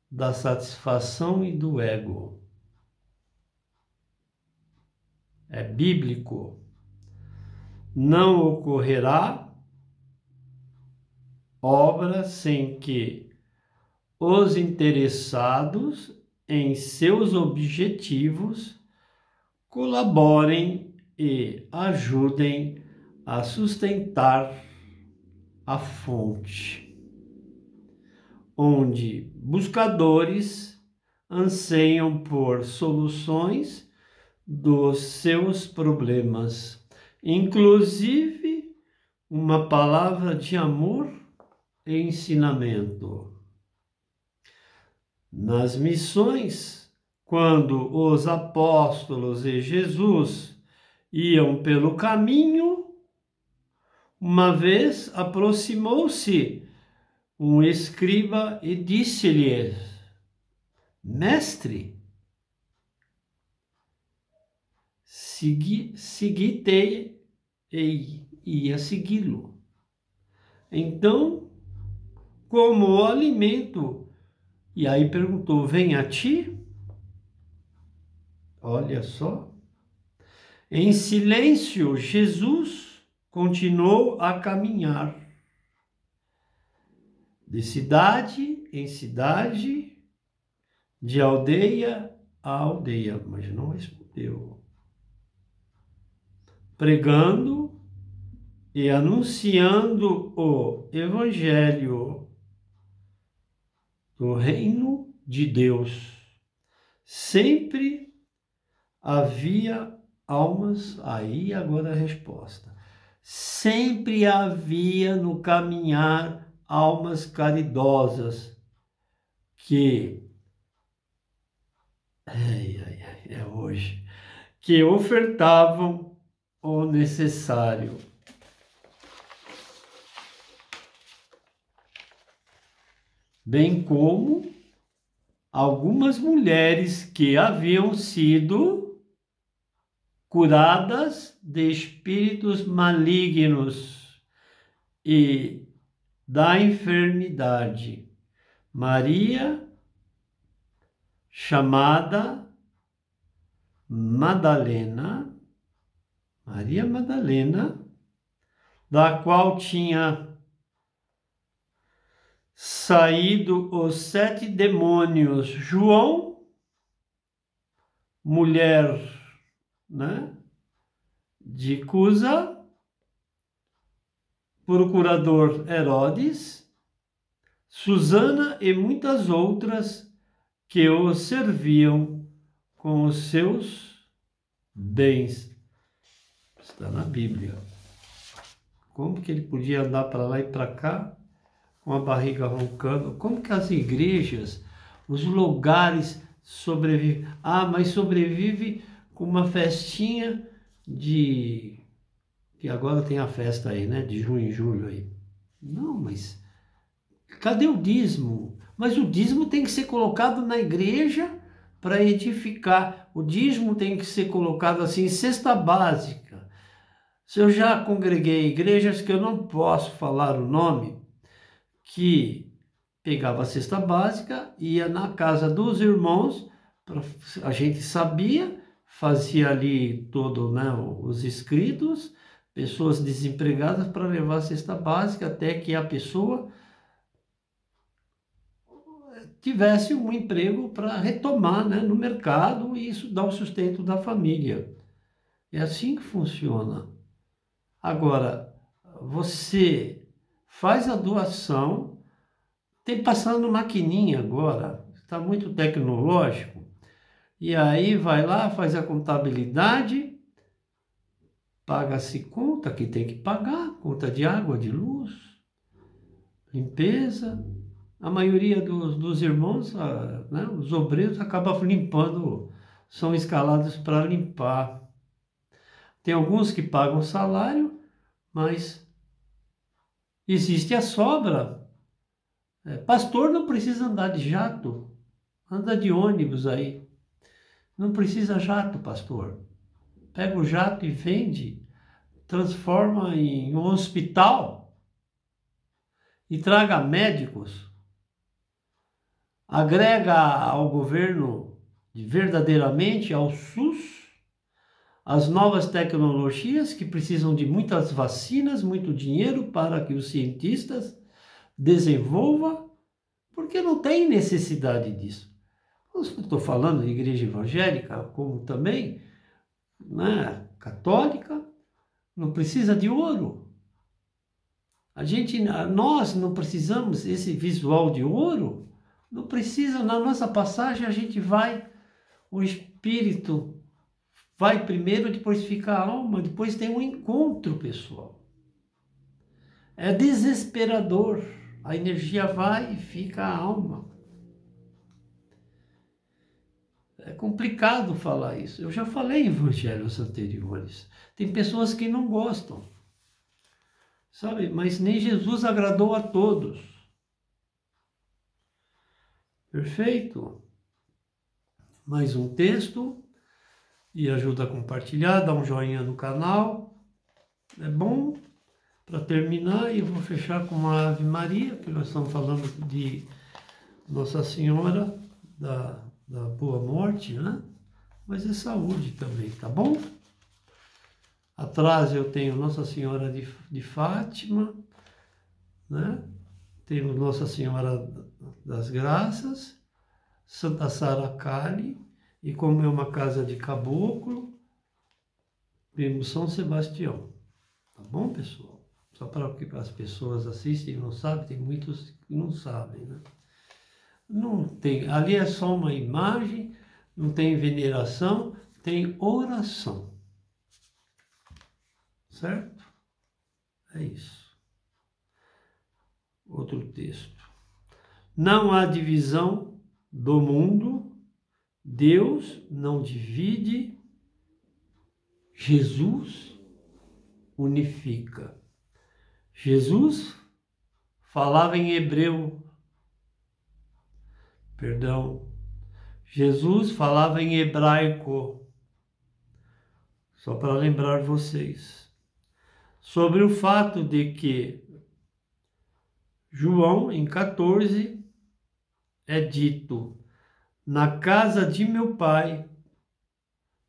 Speaker 1: da satisfação e do ego. É bíblico. Não ocorrerá obra sem que os interessados em seus objetivos colaborem e ajudem a sustentar a fonte, onde buscadores anseiam por soluções dos seus problemas, inclusive uma palavra de amor e ensinamento. Nas missões, quando os apóstolos e Jesus iam pelo caminho, uma vez aproximou-se um escriba e disse-lhe: Mestre, segui-te, e ia segui-lo. Então, como o alimento, e aí perguntou: vem a ti? Olha só. Em silêncio, Jesus continuou a caminhar de cidade em cidade, de aldeia a aldeia, mas não respondeu. Pregando e anunciando o evangelho do reino de Deus. Sempre havia almas, aí agora a resposta. Sempre havia no caminhar almas caridosas que, é hoje, que ofertavam o necessário. Bem como algumas mulheres que haviam sido curadas de espíritos malignos e da enfermidade. Maria, chamada Madalena, Maria Madalena, da qual tinha saído os 7 demônios. João, mulher, né, de Cusa, procurador Herodes, Susana e muitas outras que o serviam com os seus bens. Está na Bíblia. Como que ele podia andar para lá e para cá com a barriga roncando? Como que as igrejas, os lugares sobrevivem? Ah, mas sobrevive com uma festinha de... que agora tem a festa aí, né? De junho e julho aí. Não, mas cadê o dízimo? Mas o dízimo tem que ser colocado na igreja para edificar. O dízimo tem que ser colocado assim, cesta básica. Se eu já congreguei igrejas que eu não posso falar o nome, que pegava a cesta básica, ia na casa dos irmãos, a gente sabia, fazia ali todo, né, os inscritos, pessoas desempregadas para levar a cesta básica até que a pessoa tivesse um emprego para retomar, né, no mercado e isso dá o sustento da família. É assim que funciona. Agora, você faz a doação, tem passando maquininha agora, está muito tecnológico, e aí vai lá, faz a contabilidade, paga-se conta que tem que pagar, conta de água, de luz, limpeza. A maioria dos irmãos, né, os obreiros, acabam limpando, são escalados para limpar. Tem alguns que pagam salário, mas existe a sobra. Pastor não precisa andar de jato, anda de ônibus aí. Não precisa jato, pastor. Pega o jato e vende, transforma em um hospital e traga médicos. Agrega ao governo verdadeiramente ao SUS as novas tecnologias que precisam de muitas vacinas, muito dinheiro para que os cientistas desenvolvam, porque não tem necessidade disso. Eu estou falando de igreja evangélica, como também, né, católica, não precisa de ouro. Nós não precisamos esse visual de ouro. Não precisa, na nossa passagem a gente vai, o espírito vai primeiro, depois fica a alma, depois tem um encontro pessoal. É desesperador, a energia vai e fica a alma. É complicado falar isso, eu já falei em evangelhos anteriores, tem pessoas que não gostam, sabe, mas nem Jesus agradou a todos. Perfeito? Mais um texto, e ajuda a compartilhar, dá um joinha no canal, é bom. Para terminar, eu vou fechar com uma Ave Maria, que nós estamos falando de Nossa Senhora da Boa Morte, né? Mas é saúde também, tá bom? Atrás eu tenho Nossa Senhora de Fátima, né? Temos Nossa Senhora das Graças, Santa Sara Cali, e como é uma casa de caboclo, temos São Sebastião. Tá bom, pessoal? Só para que as pessoas assistem e não sabem, tem muitos que não sabem, né? Não tem, ali é só uma imagem, não tem veneração, tem oração. Certo? É isso. Outro texto. Não há divisão do mundo, Deus não divide, Jesus unifica. Jesus falava em hebreu, Jesus falava em hebraico, só para lembrar vocês, sobre o fato de que João, em 14, é dito, na casa de meu pai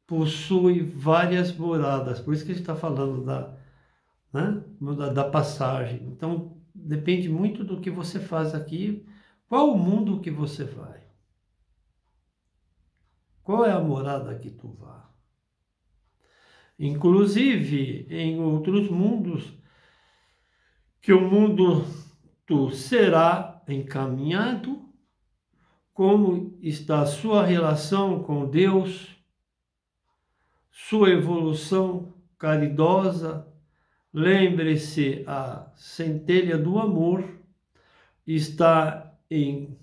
Speaker 1: possui várias moradas, por isso que ele está falando da passagem. Então, depende muito do que você faz aqui, qual o mundo que você vai, qual é a morada que tu vai. Inclusive, em outros mundos, que o mundo tu será encaminhado, como está a sua relação com Deus, sua evolução caridosa, Lembre-se, a centelha do amor está em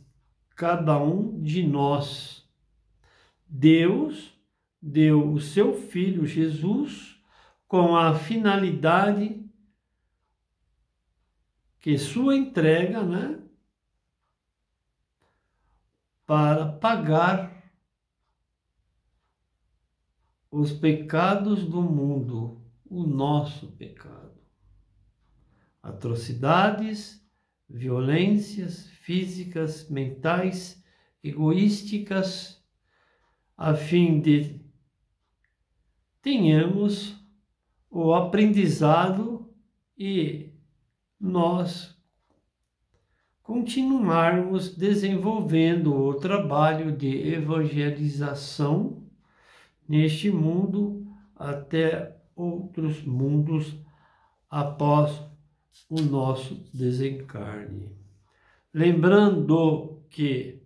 Speaker 1: cada um de nós. Deus deu o seu Filho Jesus com a finalidade que sua entrega, né, para pagar os pecados do mundo, o nosso pecado. Atrocidades, violências físicas, mentais, egoísticas, a fim de tenhamos o aprendizado e nós continuarmos desenvolvendo o trabalho de evangelização neste mundo até outros mundos após o nosso desencarne. Lembrando que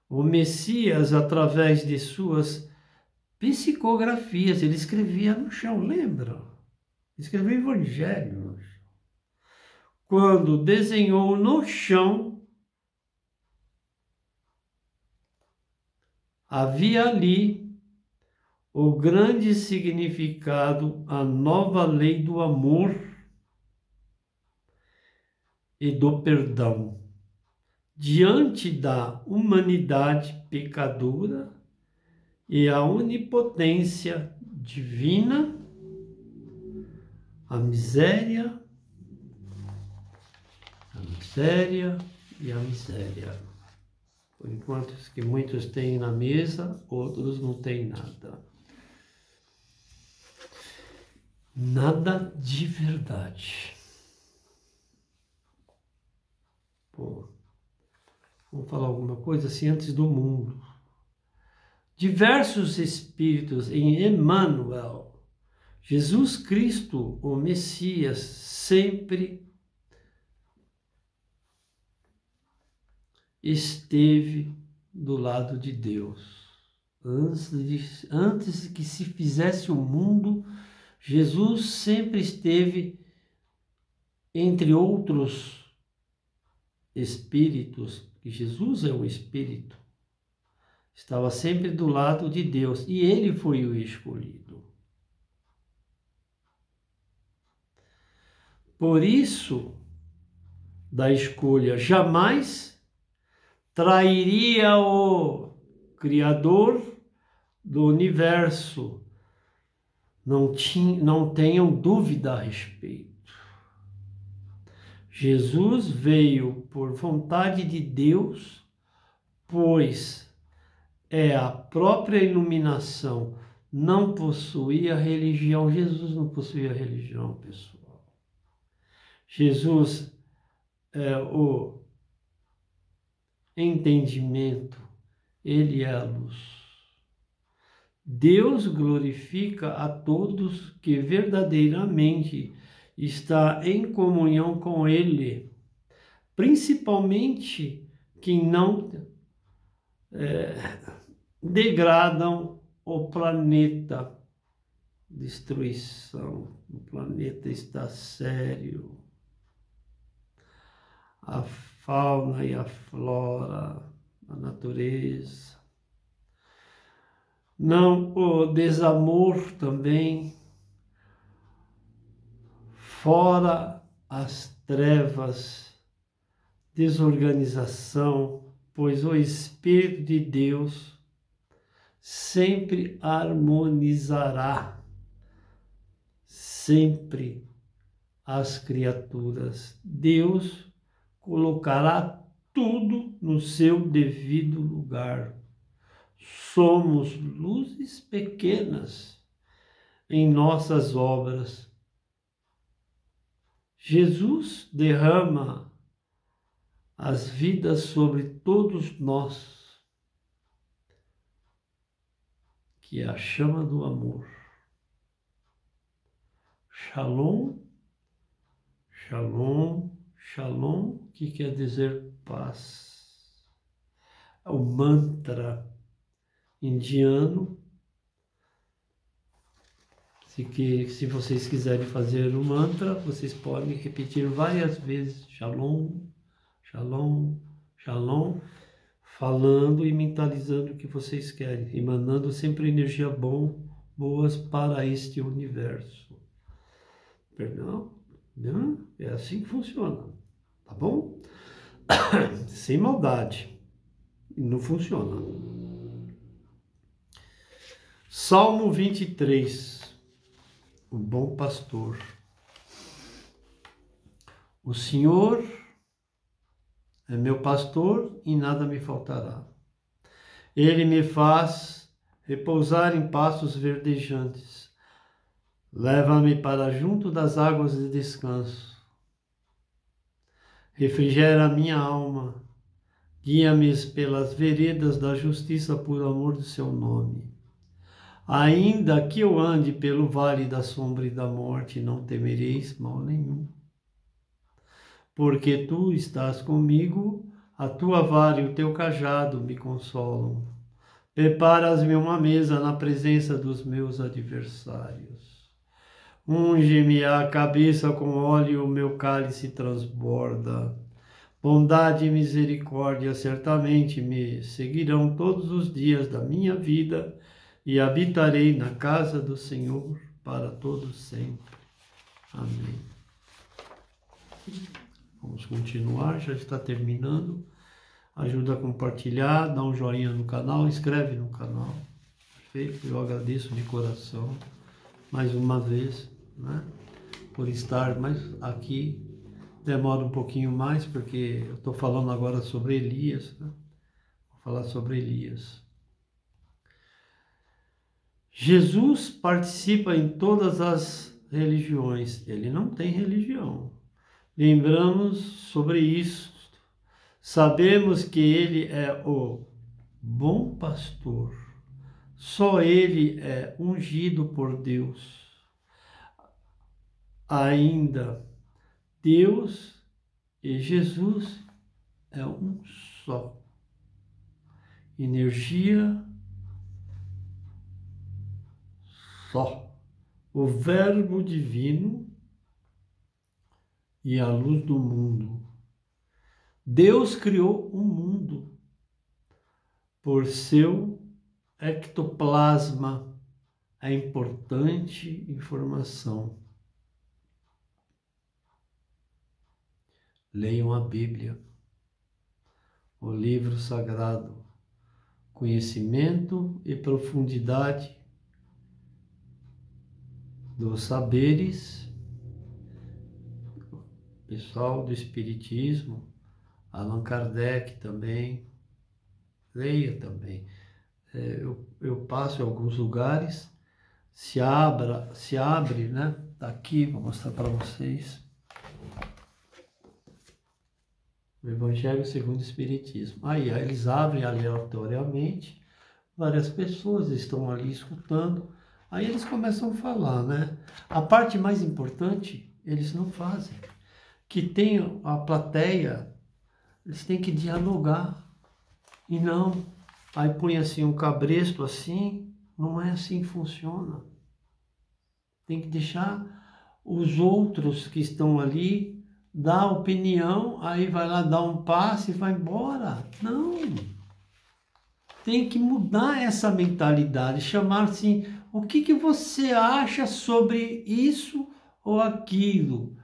Speaker 1: o Messias, através de suas psicografias, ele escrevia no chão, lembra? Escreveu o Evangelho no chão. Quando desenhou no chão, havia ali o grande significado, a nova lei do amor e do perdão. Diante da humanidade pecadora e a onipotência divina, a miséria e a miséria. Por enquanto que muitos têm na mesa, outros não têm nada. Nada de verdade. Pô, vamos falar alguma coisa assim antes do mundo. Diversos espíritos em Emmanuel, Jesus Cristo, o Messias, sempre esteve do lado de Deus. Antes que se fizesse o mundo, Jesus sempre esteve entre outros espíritos, que Jesus é um espírito, estava sempre do lado de Deus e ele foi o escolhido. Por isso, da escolha, jamais trairia o Criador do universo. Não tenham dúvida a respeito. Jesus veio por vontade de Deus, pois é a própria iluminação. Não possuía religião. Jesus não possuía religião, pessoal. Jesus é o entendimento, ele é a luz. Deus glorifica a todos que verdadeiramente está em comunhão com ele, principalmente quem não degradam o planeta. Destruição, o planeta está sério. A fauna e a flora, a natureza. Não, o desamor também, fora as trevas, desorganização, pois o Espírito de Deus sempre harmonizará, sempre as criaturas. Deus colocará tudo no seu devido lugar. Somos luzes pequenas em nossas obras. Jesus derrama as vidas sobre todos nós, que é a chama do amor. Shalom, shalom, shalom, que quer dizer paz. É o mantra indiano Se vocês quiserem fazer um mantra, vocês podem repetir várias vezes Shalom, Shalom, Shalom, falando e mentalizando o que vocês querem, emanando sempre energia boas para este universo. Perdão? Não? É assim que funciona, tá bom? Sem maldade. Não funciona. Salmo 23. O bom pastor. O Senhor é meu pastor e nada me faltará. Ele me faz repousar em pastos verdejantes. Leva-me para junto das águas de descanso. Refrigera a minha alma. Guia-me pelas veredas da justiça por amor do seu nome. Ainda que eu ande pelo vale da sombra e da morte, não temereis mal nenhum. Porque tu estás comigo, a tua vara e o teu cajado me consolam. Preparas-me uma mesa na presença dos meus adversários. Unge-me a cabeça com óleo e o meu cálice transborda. Bondade e misericórdia certamente me seguirão todos os dias da minha vida e habitarei na casa do Senhor para todos sempre. Amém. Vamos continuar, já está terminando. Ajuda a compartilhar, dá um joinha no canal, inscreve no canal. Perfeito? Eu agradeço de coração, mais uma vez, né, por estar mais aqui. Demora um pouquinho mais, porque eu estou falando agora sobre Elias, né? Vou falar sobre Elias. Jesus participa em todas as religiões, ele não tem religião. Lembramos sobre isso. Sabemos que ele é o bom pastor. Só ele é ungido por Deus. Ainda, Deus e Jesus é um só. Energia só. O Verbo divino e a luz do mundo. Deus criou o mundo por seu ectoplasma, a importante informação. Leiam a Bíblia, o livro sagrado, conhecimento e profundidade dos saberes, pessoal do Espiritismo, Allan Kardec também, leia também. Eu passo em alguns lugares, se abre, né? Tá aqui, vou mostrar para vocês. O Evangelho segundo o Espiritismo. Aí eles abrem aleatoriamente, várias pessoas estão ali escutando, aí eles começam a falar, né? A parte mais importante, eles não fazem. Que tem a plateia, eles têm que dialogar. E não, aí põe assim um cabresto assim, não é assim que funciona. Tem que deixar os outros que estão ali dar opinião, aí vai lá dar um passe e vai embora. Não. Tem que mudar essa mentalidade, chamar assim, o que você acha sobre isso ou aquilo?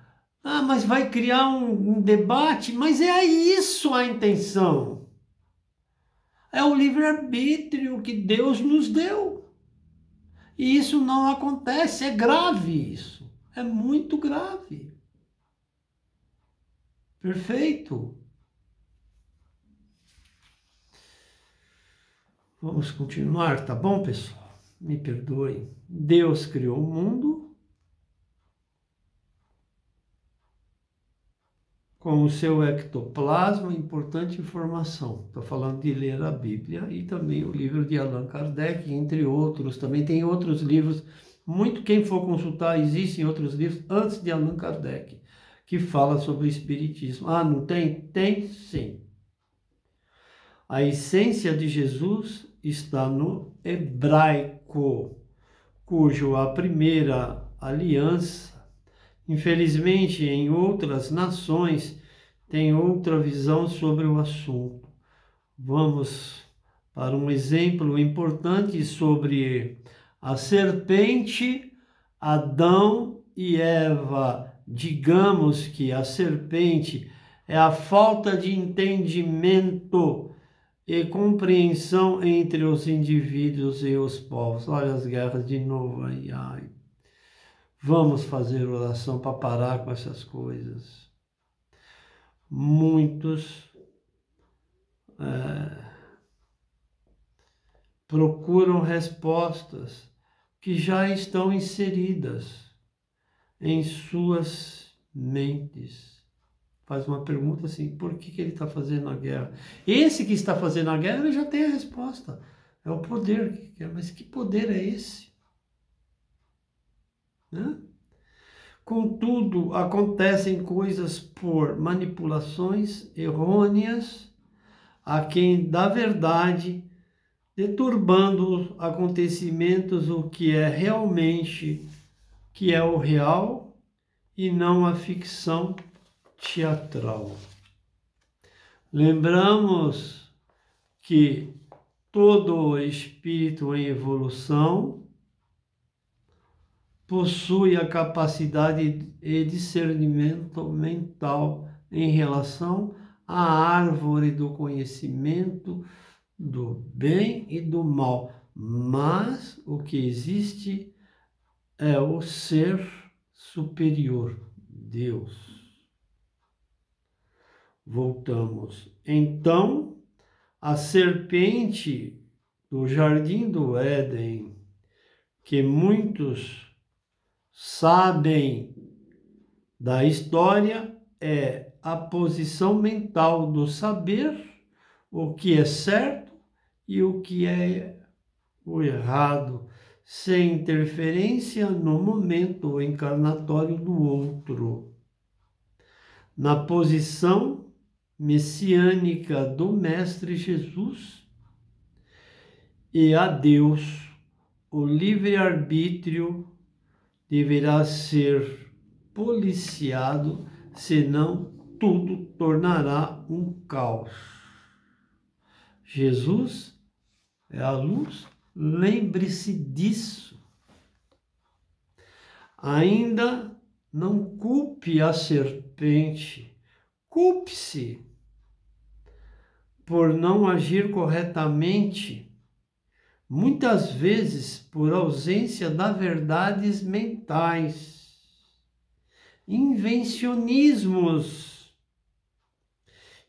Speaker 1: Ah, mas vai criar um debate? Mas é isso a intenção. É o livre-arbítrio que Deus nos deu. E isso não acontece, é grave isso. É muito grave. Perfeito? Vamos continuar, tá bom, pessoal? Me perdoem. Deus criou o mundo com o seu ectoplasma, importante informação. Estou falando de ler a Bíblia e também o livro de Allan Kardec, entre outros. Também tem outros livros, quem for consultar, existem outros livros antes de Allan Kardec, que fala sobre o Espiritismo. Ah, não tem? Tem sim. A essência de Jesus está no hebraico. cujo a primeira aliança, infelizmente em outras nações, tem outra visão sobre o assunto. Vamos para um exemplo importante sobre a serpente, Adão e Eva. Digamos que a serpente é a falta de entendimento e compreensão entre os indivíduos e os povos. Olha as guerras de novo aí. Ai. Vamos fazer oração para parar com essas coisas. Muitos procuram respostas que já estão inseridas em suas mentes. Faz uma pergunta assim, por que ele está fazendo a guerra? Esse que está fazendo a guerra, ele já tem a resposta. É o poder que quer. Mas que poder é esse? Né? Contudo, acontecem coisas por manipulações errôneas a quem dá verdade, deturbando acontecimentos o que é realmente, que é o real e não a ficção teatral. Lembramos que todo espírito em evolução possui a capacidade e discernimento mental em relação à árvore do conhecimento do bem e do mal, mas o que existe é o ser superior, Deus. Voltamos. Então, a serpente do jardim do Éden, que muitos sabem da história, é a posição mental do saber o que é certo e o que é o errado, sem interferência no momento encarnatório do outro. Na posição messiânica do Mestre Jesus e a Deus, o livre-arbítrio deverá ser policiado, senão tudo tornará um caos. Jesus é a luz, lembre-se disso. Ainda não culpe a serpente, culpe-se por não agir corretamente, muitas vezes por ausência das verdades mentais, invencionismos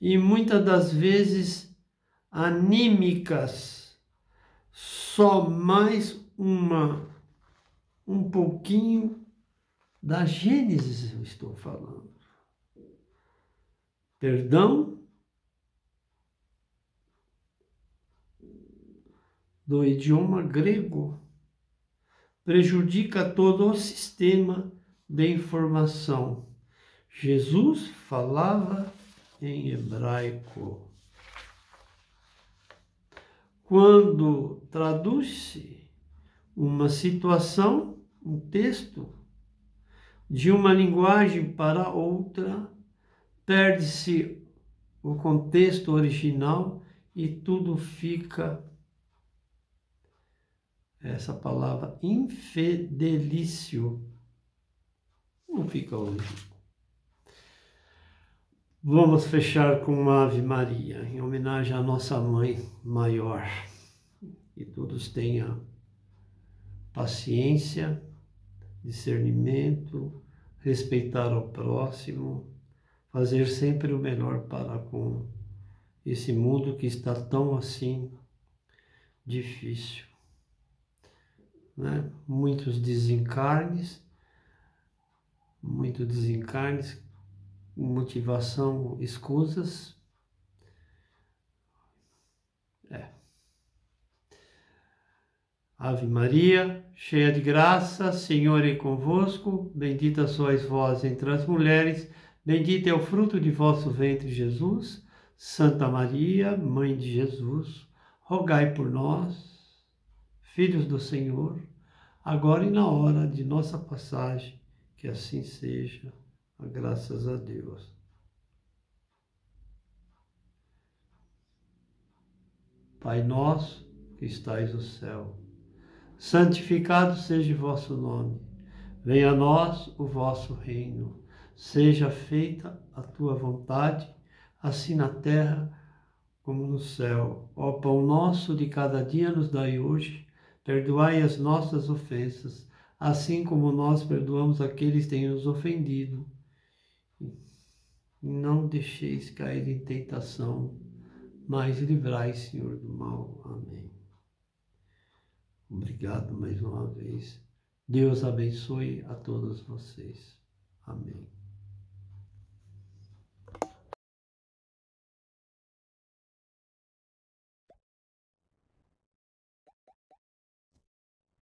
Speaker 1: e muitas das vezes anímicas, só mais um pouquinho da Gênesis eu estou falando. Perdão do idioma grego prejudica todo o sistema de informação. Jesus falava em hebraico. Quando traduz-se uma situação, um texto, de uma linguagem para outra, perde-se o contexto original e tudo fica, essa palavra, infidelício. Não fica hoje. Vamos fechar com uma Ave Maria, em homenagem à nossa Mãe Maior. Que todos tenham paciência, discernimento, respeitar o próximo, fazer sempre o melhor para com esse mundo que está tão assim difícil. Né? Muitos desencarnes, motivação escusas. Ave Maria, cheia de graça, Senhor é convosco, bendita sois vós entre as mulheres, bendito é o fruto de vosso ventre, Jesus. Santa Maria, Mãe de Jesus, rogai por nós, filhos do Senhor, agora e na hora de nossa passagem, que assim seja, graças a Deus. Pai nosso, que estais no céu, santificado seja o vosso nome. Venha a nós o vosso reino. Seja feita a tua vontade, assim na terra como no céu. Ó pão nosso de cada dia nos dai hoje. Perdoai as nossas ofensas, assim como nós perdoamos aqueles que têm nos ofendido. E não deixeis cair em tentação, mas livrai, Senhor, do mal. Amém. Obrigado mais uma vez. Deus abençoe a todos vocês. Amém.